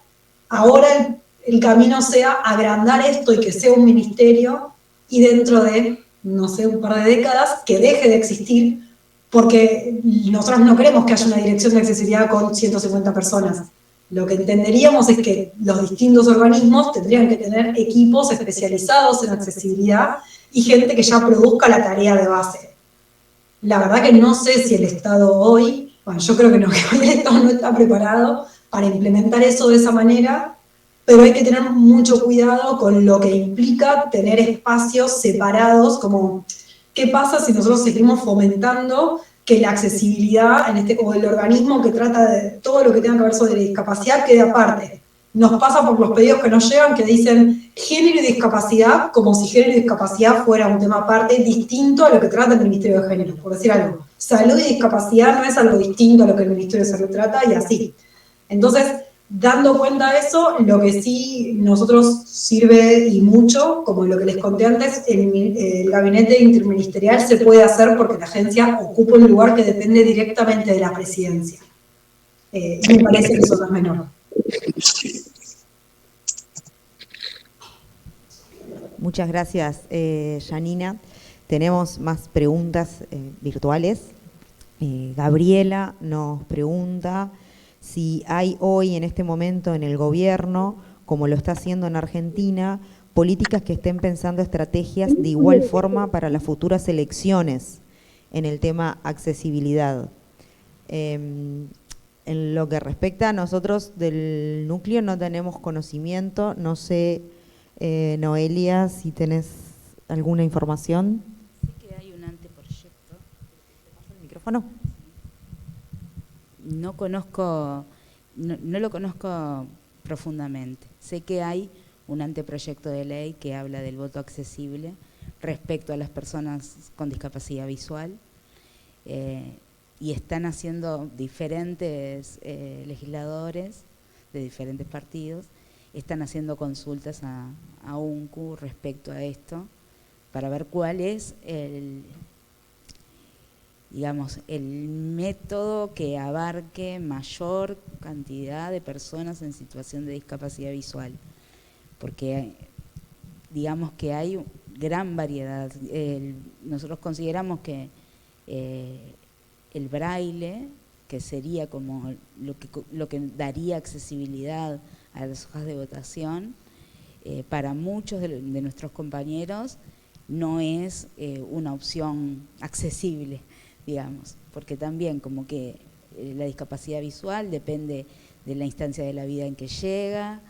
ahora el camino sea agrandar esto y que sea un ministerio, y dentro de, no sé, un par de décadas, que deje de existir, porque nosotros no queremos que haya una dirección de accesibilidad con 150 personas. Lo que entenderíamos es que los distintos organismos tendrían que tener equipos especializados en accesibilidad y gente que ya produzca la tarea de base. La verdad que no sé si el Estado hoy, bueno, yo creo que no, que hoy el Estado no está preparado para implementar eso de esa manera, pero hay que tener mucho cuidado con lo que implica tener espacios separados, como qué pasa si nosotros seguimos fomentando que la accesibilidad, o el organismo que trata de todo lo que tenga que ver sobre discapacidad, quede aparte. Nos pasa por los pedidos que nos llegan que dicen género y discapacidad, como si género y discapacidad fuera un tema aparte, distinto a lo que trata el Ministerio de Género, por decir algo. Salud y discapacidad no es algo distinto a lo que el Ministerio de Salud trata, y así. Entonces, dando cuenta de eso, lo que sí nosotros sirve y mucho, como lo que les conté antes, el gabinete interministerial se puede hacer porque la agencia ocupa un lugar que depende directamente de la presidencia. Me parece que eso no es menor. Muchas gracias, Janina. Tenemos más preguntas virtuales. Gabriela nos pregunta si hay hoy, en este momento, en el gobierno, como lo está haciendo en Argentina, políticas que estén pensando estrategias de igual forma para las futuras elecciones en el tema accesibilidad. En lo que respecta a nosotros del núcleo no tenemos conocimiento, no sé, Noelia, si tenés alguna información. Sé que hay un anteproyecto. ¿Te paso el micrófono? No lo conozco profundamente. Sé que hay un anteproyecto de ley que habla del voto accesible respecto a las personas con discapacidad visual. Y están haciendo diferentes legisladores de diferentes partidos, están haciendo consultas a UNCU respecto a esto, para ver cuál es el método que abarque mayor cantidad de personas en situación de discapacidad visual, porque digamos que hay gran variedad. Nosotros consideramos que el braille, que sería como lo que daría accesibilidad a las hojas de votación, para muchos de nuestros compañeros no es una opción accesible, digamos, porque también como que la discapacidad visual depende de la instancia de la vida en que llega,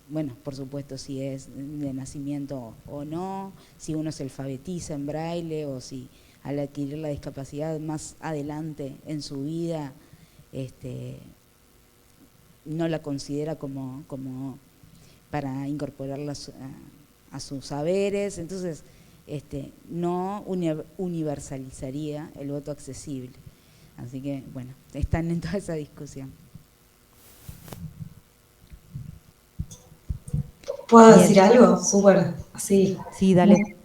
bueno, por supuesto, si es de nacimiento o no, si uno se alfabetiza en braille o si al adquirir la discapacidad más adelante en su vida no la considera como para incorporarla a sus saberes. Entonces, no universalizaría el voto accesible. Así que, bueno, están en toda esa discusión. ¿Puedo decir algo? Súper así. Sí, dale.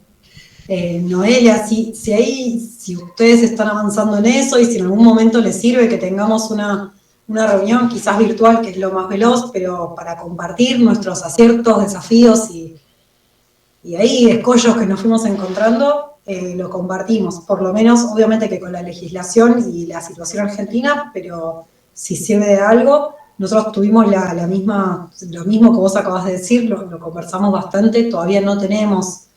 Noelia, si ustedes están avanzando en eso y si en algún momento les sirve que tengamos una reunión quizás virtual, que es lo más veloz, pero para compartir nuestros aciertos, desafíos y ahí escollos que nos fuimos encontrando, lo compartimos. Por lo menos, obviamente que con la legislación y la situación argentina, pero si sirve de algo, nosotros tuvimos lo mismo que vos acabas de decir, lo conversamos bastante, todavía no tenemos,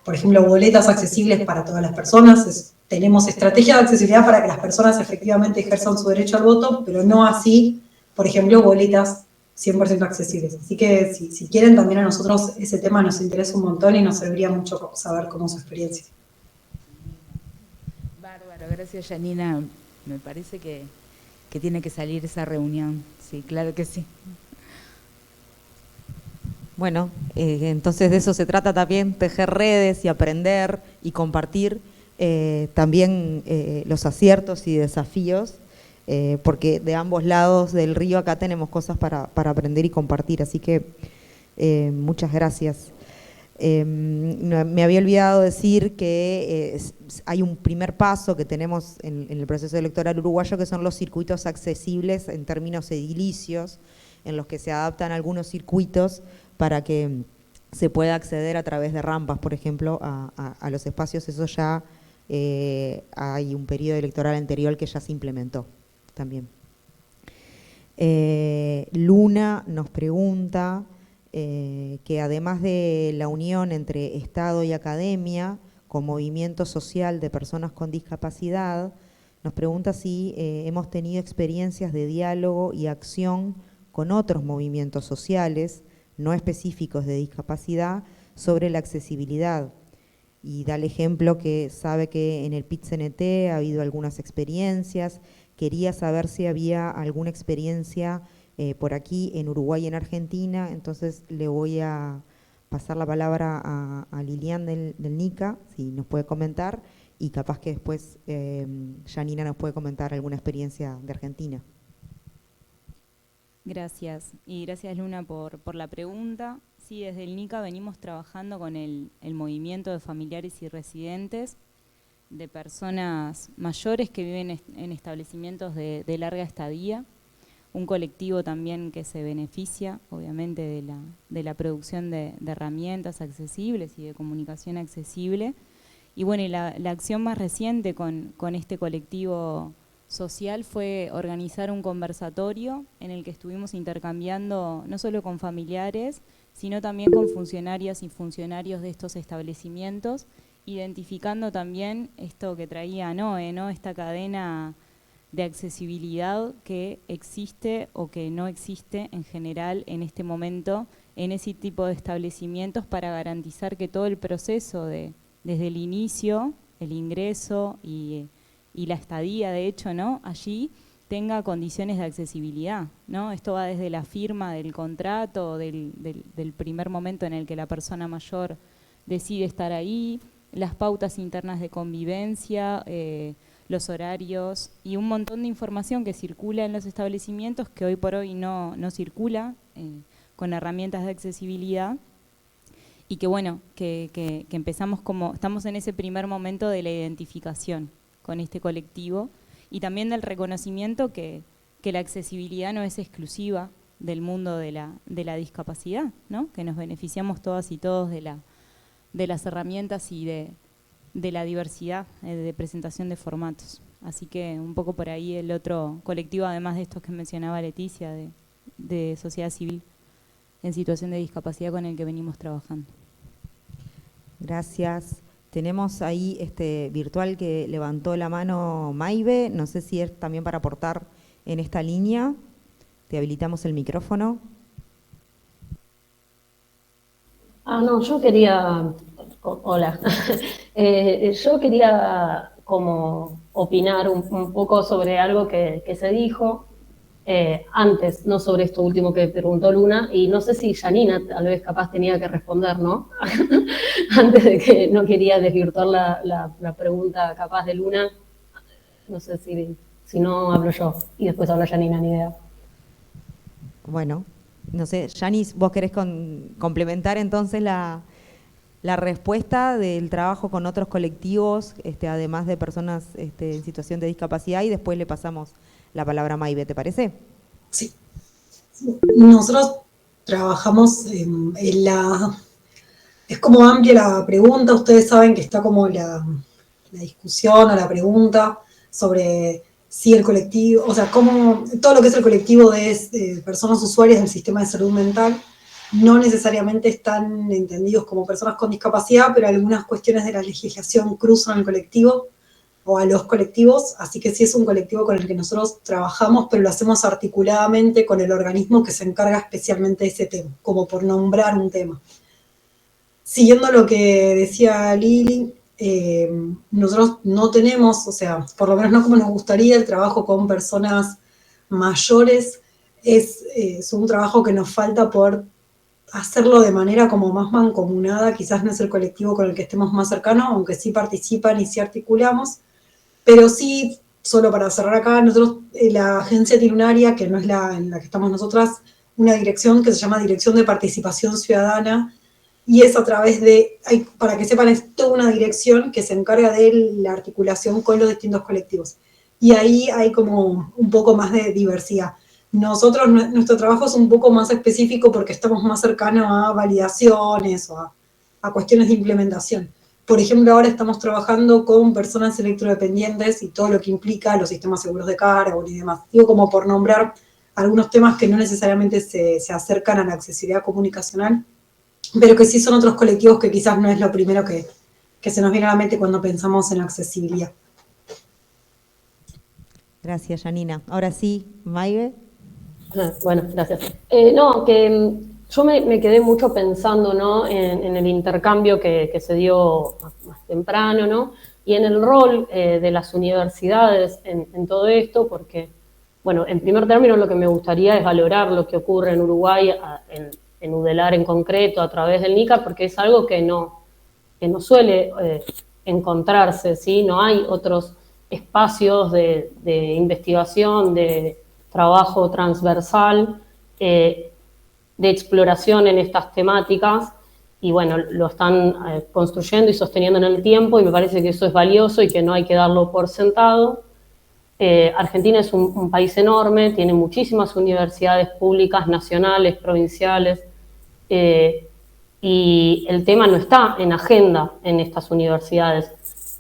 por ejemplo, boletas accesibles para todas las personas, tenemos estrategias de accesibilidad para que las personas efectivamente ejerzan su derecho al voto, pero no así, por ejemplo, boletas 100% accesibles. Así que si quieren, también a nosotros ese tema nos interesa un montón y nos serviría mucho saber cómo es su experiencia. Bárbaro, gracias Janina. Me parece que tiene que salir esa reunión. Sí, claro que sí. Bueno, entonces de eso se trata también, tejer redes y aprender y compartir también los aciertos y desafíos, porque de ambos lados del río acá tenemos cosas para aprender y compartir, así que muchas gracias. Me había olvidado decir que hay un primer paso que tenemos en el proceso electoral uruguayo, que son los circuitos accesibles en términos edilicios, en los que se adaptan algunos circuitos para que se pueda acceder a través de rampas, por ejemplo, a los espacios. Eso ya hay un periodo electoral anterior que ya se implementó también. Luna nos pregunta que además de la unión entre Estado y academia, con movimiento social de personas con discapacidad, nos pregunta si hemos tenido experiencias de diálogo y acción con otros movimientos sociales no específicos de discapacidad sobre la accesibilidad. Y da el ejemplo que sabe que en el PIT-CNT ha habido algunas experiencias. Quería saber si había alguna experiencia por aquí en Uruguay y en Argentina. Entonces le voy a pasar la palabra a Lilian del NICA, si nos puede comentar, y capaz que después Janina nos puede comentar alguna experiencia de Argentina. Gracias. Y gracias, Luna, por la pregunta. Sí, desde el NICA venimos trabajando con el movimiento de familiares y residentes de personas mayores que viven en establecimientos de larga estadía. Un colectivo también que se beneficia, obviamente, de la producción de herramientas accesibles y de comunicación accesible. Y bueno, y la acción más reciente con este colectivo social fue organizar un conversatorio en el que estuvimos intercambiando no solo con familiares, sino también con funcionarias y funcionarios de estos establecimientos, identificando también esto que traía Noé, ¿no? Esta cadena de accesibilidad que existe o que no existe en general en este momento en ese tipo de establecimientos, para garantizar que todo el proceso desde el inicio, el ingreso y la estadía, de hecho, ¿no?, allí, tenga condiciones de accesibilidad, ¿no? Esto va desde la firma del contrato, del primer momento en el que la persona mayor decide estar ahí, las pautas internas de convivencia, los horarios y un montón de información que circula en los establecimientos que hoy por hoy no circula con herramientas de accesibilidad, y que bueno, que empezamos estamos en ese primer momento de la identificación con este colectivo, y también del reconocimiento que la accesibilidad no es exclusiva del mundo de la discapacidad, ¿no? Que nos beneficiamos todas y todos de las herramientas y de la diversidad de presentación de formatos. Así que un poco por ahí el otro colectivo, además de estos que mencionaba Leticia, de sociedad civil en situación de discapacidad, con el que venimos trabajando. Gracias. Tenemos ahí virtual que levantó la mano Maive, no sé si es también para aportar en esta línea. Te habilitamos el micrófono. No, yo quería, hola, yo quería como opinar un poco sobre algo que se dijo antes, no sobre esto último que preguntó Luna, y no sé si Janina tal vez capaz tenía que responder, ¿no? Antes de que no quería desvirtuar la pregunta capaz de Luna, no sé si no hablo yo y después habla Janina, ni idea. Bueno, no sé, Yanis, ¿vos querés complementar entonces la respuesta del trabajo con otros colectivos, además de personas en situación de discapacidad, y después le pasamos la palabra a Maive, ¿te parece? Sí. Nosotros trabajamos es como amplia la pregunta, ustedes saben que está como la discusión o la pregunta sobre si el colectivo, o sea, cómo todo lo que es el colectivo de personas usuarias del sistema de salud mental no necesariamente están entendidos como personas con discapacidad, pero algunas cuestiones de la legislación cruzan al colectivo o a los colectivos, así que sí es un colectivo con el que nosotros trabajamos, pero lo hacemos articuladamente con el organismo que se encarga especialmente de ese tema, como por nombrar un tema. Siguiendo lo que decía Lili, nosotros no tenemos, o sea, por lo menos no como nos gustaría, el trabajo con personas mayores es un trabajo que nos falta por hacerlo de manera como más mancomunada, quizás no es el colectivo con el que estemos más cercanos, aunque sí participan y sí articulamos, pero sí, solo para cerrar acá, nosotros, la agencia tiene un área, que no es en la que estamos nosotras, una dirección que se llama Dirección de Participación Ciudadana, y es a través para que sepan, es toda una dirección que se encarga de la articulación con los distintos colectivos. Y ahí hay como un poco más de diversidad. Nosotros, nuestro trabajo es un poco más específico porque estamos más cercanos a validaciones o a cuestiones de implementación. Por ejemplo, ahora estamos trabajando con personas electrodependientes y todo lo que implica los sistemas seguros de cargo y demás. Digo, como por nombrar algunos temas que no necesariamente se acercan a la accesibilidad comunicacional, pero que sí son otros colectivos que quizás no es lo primero que se nos viene a la mente cuando pensamos en accesibilidad. Gracias, Janina. Ahora sí, Maive. Bueno, gracias. No, que yo me quedé mucho pensando, ¿no?, en el intercambio que se dio más temprano, ¿no?, y en el rol de las universidades en todo esto, porque, bueno, en primer término lo que me gustaría es valorar lo que ocurre en Uruguay, en UDELAR en concreto, a través del NICA, porque es algo que no suele encontrarse, ¿sí? No hay otros espacios de investigación, de trabajo transversal, de exploración en estas temáticas, y bueno, lo están construyendo y sosteniendo en el tiempo, y me parece que eso es valioso y que no hay que darlo por sentado. Argentina es un país enorme, tiene muchísimas universidades públicas, nacionales, provinciales, y el tema no está en agenda en estas universidades.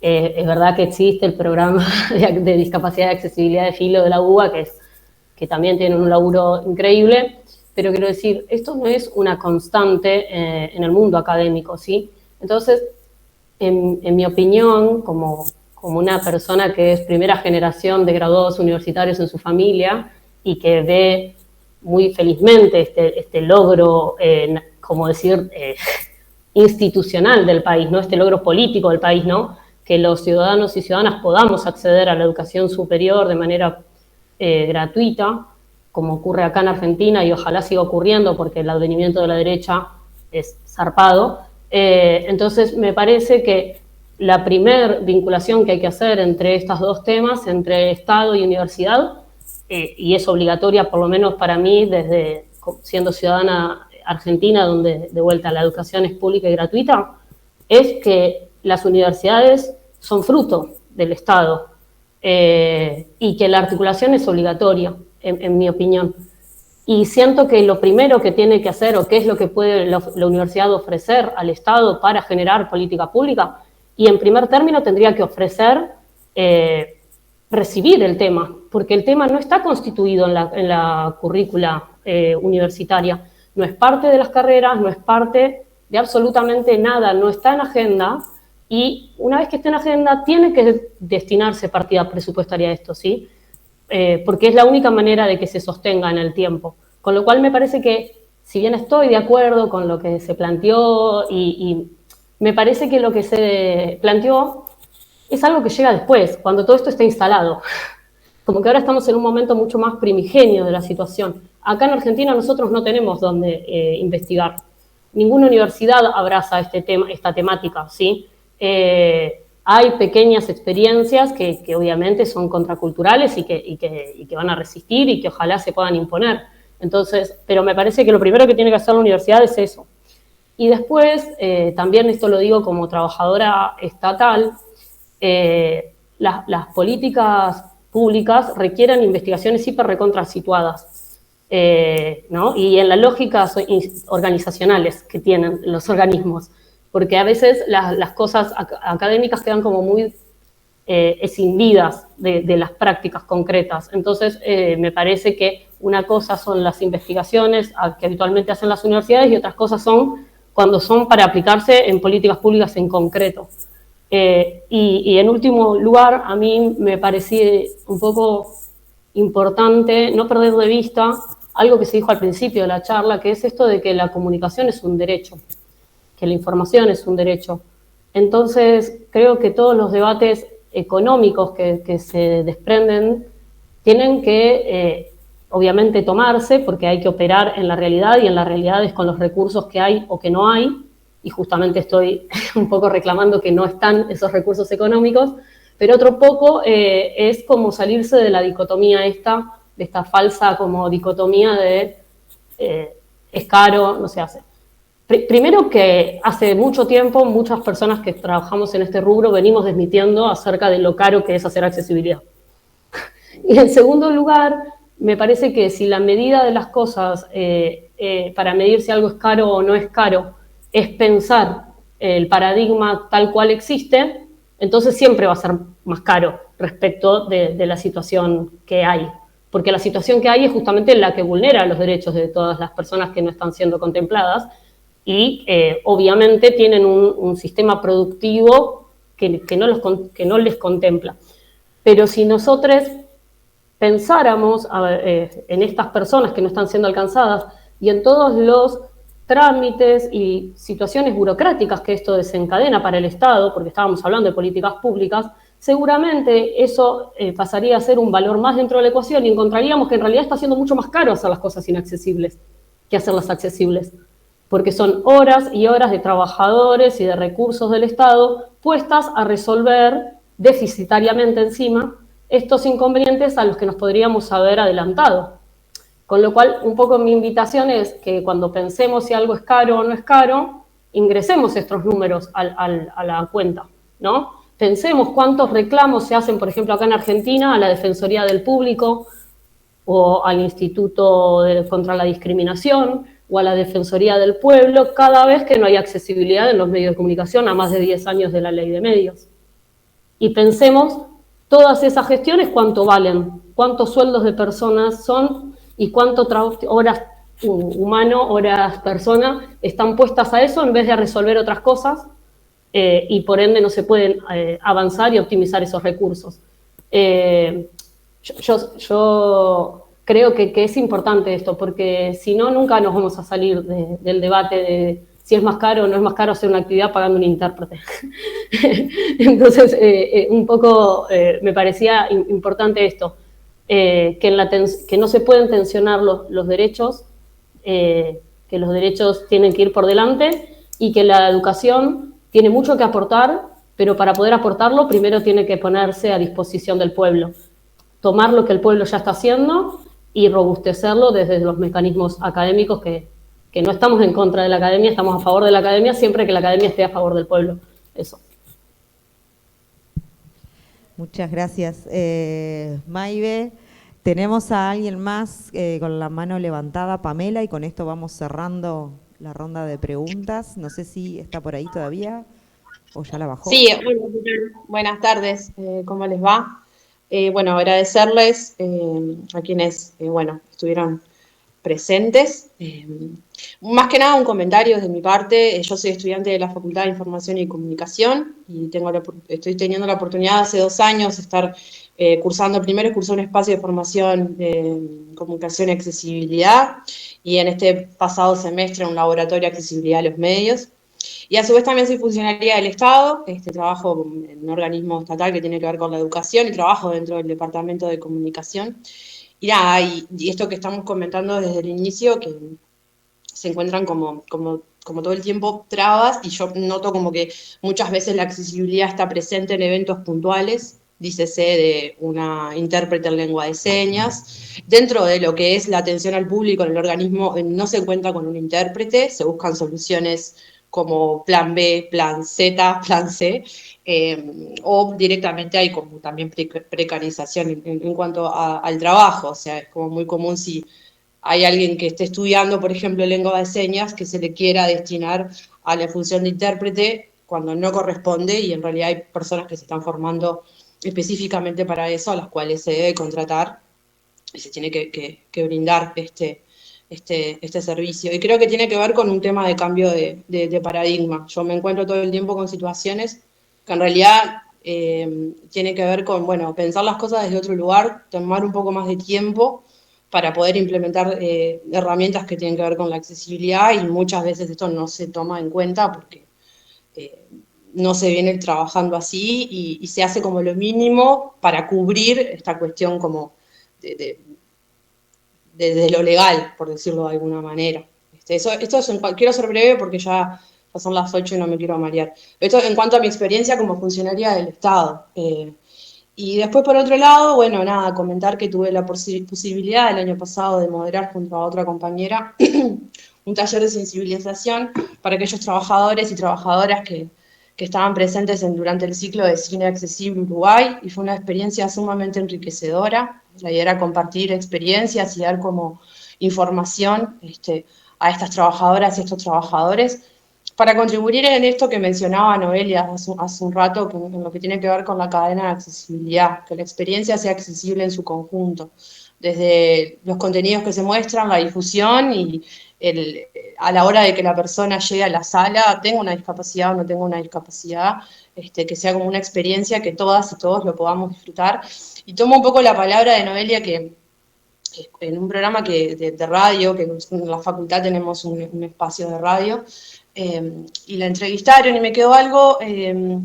Es verdad que existe el programa de discapacidad y accesibilidad de Filo de la UBA, que también tiene un laburo increíble, pero quiero decir, esto no es una constante en el mundo académico, ¿sí? Entonces, en mi opinión, como una persona que es primera generación de graduados universitarios en su familia y que ve muy felizmente este logro, como decir, institucional del país, ¿no? Este logro político del país, ¿no? Que los ciudadanos y ciudadanas podamos acceder a la educación superior de manera gratuita, como ocurre acá en Argentina y ojalá siga ocurriendo porque el advenimiento de la derecha es zarpado. Entonces me parece que la primer vinculación que hay que hacer entre estos dos temas, entre Estado y universidad, y es obligatoria por lo menos para mí desde siendo ciudadana argentina, donde de vuelta la educación es pública y gratuita, es que las universidades son fruto del Estado y que la articulación es obligatoria, en mi opinión. Y siento que lo primero que tiene que hacer, o qué es lo que puede la universidad ofrecer al Estado para generar política pública, y en primer término tendría que ofrecer recibir el tema, porque el tema no está constituido en la currícula universitaria, no es parte de las carreras, no es parte de absolutamente nada, no está en agenda, y una vez que esté en agenda tiene que destinarse partida presupuestaria a esto, ¿sí? Porque es la única manera de que se sostenga en el tiempo. Con lo cual me parece que, si bien estoy de acuerdo con lo que se planteó, y me parece que lo que se planteó es algo que llega después, cuando todo esto está instalado. Como que ahora estamos en un momento mucho más primigenio de la situación. Acá en Argentina nosotros no tenemos dónde investigar. Ninguna universidad abraza esta temática, ¿sí? Hay pequeñas experiencias que obviamente son contraculturales y que van a resistir y que ojalá se puedan imponer. Entonces, pero me parece que lo primero que tiene que hacer la universidad es eso. Y después, también esto lo digo como trabajadora estatal, las políticas públicas requieren investigaciones hiper recontra situadas, ¿no? Y en las lógicas organizacionales que tienen los organismos, porque a veces las cosas académicas quedan como muy escindidas de las prácticas concretas. Entonces, me parece que una cosa son las investigaciones que habitualmente hacen las universidades y otras cosas son cuando son para aplicarse en políticas públicas en concreto. Y en último lugar, a mí me parecía un poco importante no perder de vista algo que se dijo al principio de la charla, que es esto de que la comunicación es un derecho, que la información es un derecho. Entonces, creo que todos los debates económicos que se desprenden tienen que, obviamente, tomarse, porque hay que operar en la realidad, y en la realidad es con los recursos que hay o que no hay, y justamente estoy un poco reclamando que no están esos recursos económicos, pero otro poco es como salirse de la dicotomía de esta falsa como dicotomía de es caro, no se hace. Primero que hace mucho tiempo muchas personas que trabajamos en este rubro venimos desmintiendo acerca de lo caro que es hacer accesibilidad. Y en segundo lugar, me parece que si la medida de las cosas para medir si algo es caro o no es caro es pensar el paradigma tal cual existe, entonces siempre va a ser más caro respecto de la situación que hay. Porque la situación que hay es justamente la que vulnera los derechos de todas las personas que no están siendo contempladas y obviamente tienen un sistema productivo que no les contempla. Pero si nosotros pensáramos en estas personas que no están siendo alcanzadas y en todos los trámites y situaciones burocráticas que esto desencadena para el Estado, porque estábamos hablando de políticas públicas, seguramente eso pasaría a ser un valor más dentro de la ecuación y encontraríamos que en realidad está siendo mucho más caro hacer las cosas inaccesibles que hacerlas accesibles, porque son horas y horas de trabajadores y de recursos del Estado puestas a resolver deficitariamente encima estos inconvenientes a los que nos podríamos haber adelantado. Con lo cual, un poco mi invitación es que cuando pensemos si algo es caro o no es caro, ingresemos estos números a la cuenta, ¿no? Pensemos cuántos reclamos se hacen, por ejemplo, acá en Argentina, a la Defensoría del Público o al Instituto contra la Discriminación o a la Defensoría del Pueblo cada vez que no hay accesibilidad en los medios de comunicación a más de 10 años de la ley de medios. Y pensemos todas esas gestiones cuánto valen, cuántos sueldos de personas son y cuántas horas humano, horas persona están puestas a eso en vez de a resolver otras cosas y por ende no se pueden avanzar y optimizar esos recursos. Yo creo que es importante esto, porque si no, nunca nos vamos a salir del debate de si es más caro o no es más caro hacer una actividad pagando un intérprete. Entonces, un poco me parecía importante esto. que no se pueden tensionar los derechos, que los derechos tienen que ir por delante y que la educación tiene mucho que aportar, pero para poder aportarlo primero tiene que ponerse a disposición del pueblo, tomar lo que el pueblo ya está haciendo y robustecerlo desde los mecanismos académicos que no estamos en contra de la academia, estamos a favor de la academia siempre que la academia esté a favor del pueblo. Eso. Muchas gracias, Maybe. Tenemos a alguien más con la mano levantada, Pamela, y con esto vamos cerrando la ronda de preguntas. No sé si está por ahí todavía o ya la bajó. Sí, buenas tardes, ¿cómo les va? Bueno, agradecerles a quienes, estuvieron presentes. Más que nada un comentario de mi parte. Yo soy estudiante de la Facultad de Información y Comunicación y estoy teniendo la oportunidad hace 2 años de estar primero cursé un espacio de formación de comunicación y accesibilidad y en este pasado semestre un laboratorio de accesibilidad a los medios. Y a su vez también soy funcionaria del Estado, trabajo en un organismo estatal que tiene que ver con la educación y trabajo dentro del Departamento de Comunicación. Y nada, y esto que estamos comentando desde el inicio, que se encuentran como todo el tiempo trabas, y yo noto como que muchas veces la accesibilidad está presente en eventos puntuales, dícese de una intérprete en lengua de señas. Dentro de lo que es la atención al público en el organismo no se cuenta con un intérprete, se buscan soluciones como plan B, plan Z, plan C, o directamente hay como también precarización en cuanto al trabajo, o sea, es como muy común si hay alguien que esté estudiando, por ejemplo, lengua de señas, que se le quiera destinar a la función de intérprete cuando no corresponde y en realidad hay personas que se están formando específicamente para eso, a las cuales se debe contratar y se tiene que brindar este servicio. Y creo que tiene que ver con un tema de cambio de paradigma. Yo me encuentro todo el tiempo con situaciones que en realidad tiene que ver con, pensar las cosas desde otro lugar, tomar un poco más de tiempo para poder implementar herramientas que tienen que ver con la accesibilidad, y muchas veces esto no se toma en cuenta porque no se viene trabajando así y se hace como lo mínimo para cubrir esta cuestión como de lo legal, por decirlo de alguna manera. Quiero ser breve porque ya son las 8 y no me quiero marear. Esto en cuanto a mi experiencia como funcionaria del Estado. Y después, por otro lado, comentar que tuve la posibilidad el año pasado de moderar junto a otra compañera un taller de sensibilización para aquellos trabajadores y trabajadoras que estaban presentes durante el ciclo de Cine Accesible Uruguay, y fue una experiencia sumamente enriquecedora. La idea era compartir experiencias y dar como información a estas trabajadoras y estos trabajadores para contribuir en esto que mencionaba Noelia hace un rato, en lo que tiene que ver con la cadena de accesibilidad, que la experiencia sea accesible en su conjunto, desde los contenidos que se muestran, la difusión y a la hora de que la persona llegue a la sala, tenga una discapacidad o no tenga una discapacidad, que sea como una experiencia que todas y todos lo podamos disfrutar. Y tomo un poco la palabra de Noelia, que en un programa de radio, que en la facultad tenemos un espacio de radio, y la entrevistaron y me quedó algo en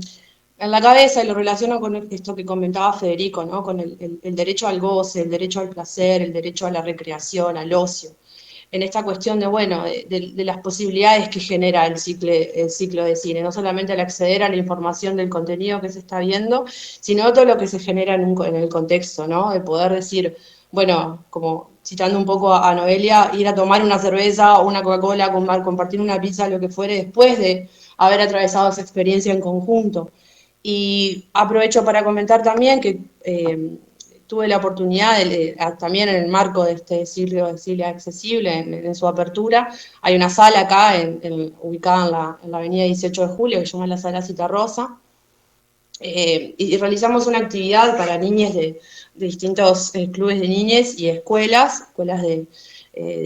la cabeza y lo relaciono con esto que comentaba Federico, ¿no? Con el derecho al goce, el derecho al placer, el derecho a la recreación, al ocio, en esta cuestión de las posibilidades que genera el ciclo de cine, no solamente al acceder a la información del contenido que se está viendo, sino todo lo que se genera en el contexto, ¿no? De poder decir, como citando un poco a Noelia, ir a tomar una cerveza o una Coca-Cola, compartir una pizza, lo que fuere, después de haber atravesado esa experiencia en conjunto. Y aprovecho para comentar también que tuve la oportunidad, también en el marco de este ciclo de Cine Accesible, en su apertura, hay una sala acá, ubicada en la avenida 18 de Julio, que se llama la Sala Citarrosa, y realizamos una actividad para niñas de distintos clubes de niñas y escuelas de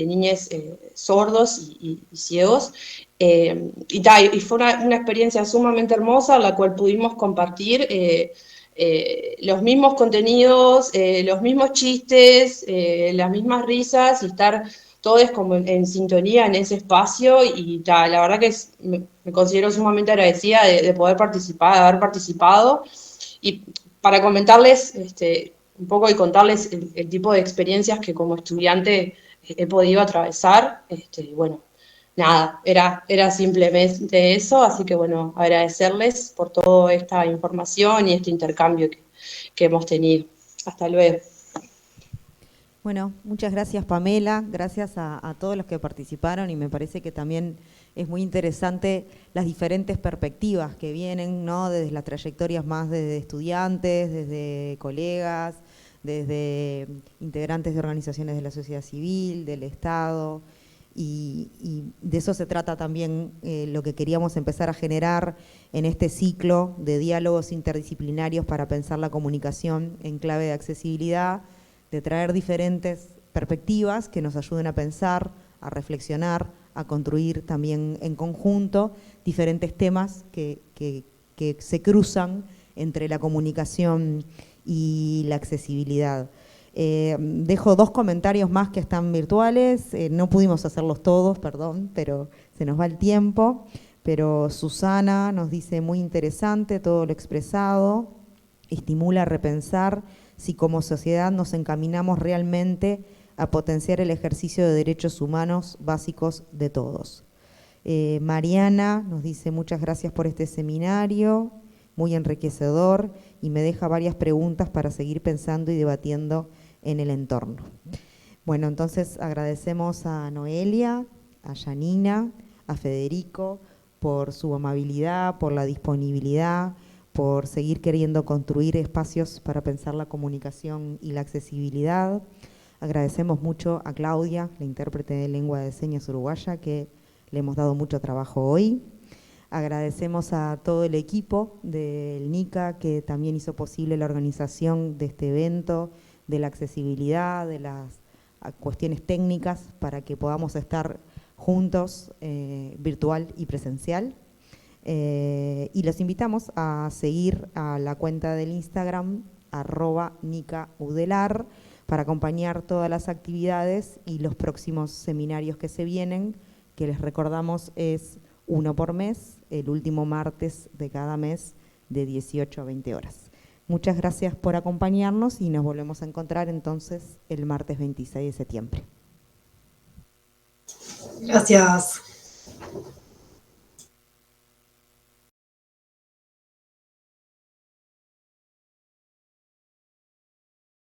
niñas sordos y ciegos, y fue una experiencia sumamente hermosa, en la cual pudimos compartir los mismos contenidos, los mismos chistes, las mismas risas, y estar todos como en sintonía en ese espacio, y la verdad que me considero sumamente agradecida de poder participar, de haber participado. Y para comentarles un poco y contarles el tipo de experiencias que como estudiante he podido atravesar. Bueno, nada, era simplemente eso, así que bueno, agradecerles por toda esta información y este intercambio que hemos tenido. Hasta luego. Bueno, muchas gracias Pamela, gracias a todos los que participaron y me parece que también es muy interesante las diferentes perspectivas que vienen, ¿no? Desde las trayectorias más desde estudiantes, desde colegas, desde integrantes de organizaciones de la sociedad civil, del Estado, y de eso se trata también lo que queríamos empezar a generar en este ciclo de diálogos interdisciplinarios para pensar la comunicación en clave de accesibilidad, de traer diferentes perspectivas que nos ayuden a pensar, a reflexionar, a construir también en conjunto diferentes temas que se cruzan entre la comunicación y la accesibilidad. Dejo 2 comentarios más que están virtuales, no pudimos hacerlos todos, perdón, pero se nos va el tiempo, pero Susana nos dice muy interesante todo lo expresado, estimula a repensar si como sociedad nos encaminamos realmente a potenciar el ejercicio de derechos humanos básicos de todos. Mariana nos dice muchas gracias por este seminario, muy enriquecedor y me deja varias preguntas para seguir pensando y debatiendo en el entorno. Bueno, entonces agradecemos a Noelia, a Janina, a Federico por su amabilidad, por la disponibilidad, por seguir queriendo construir espacios para pensar la comunicación y la accesibilidad. Agradecemos mucho a Claudia, la intérprete de lengua de señas uruguaya, que le hemos dado mucho trabajo hoy. Agradecemos a todo el equipo del NICA que también hizo posible la organización de este evento, de la accesibilidad, de las cuestiones técnicas para que podamos estar juntos virtual y presencial. Y los invitamos a seguir a la cuenta del Instagram @NicaUdelar para acompañar todas las actividades y los próximos seminarios que se vienen, que les recordamos es 1 por mes, el último martes de cada mes de 18 a 20 horas. Muchas gracias por acompañarnos y nos volvemos a encontrar entonces el martes 26 de septiembre. Gracias.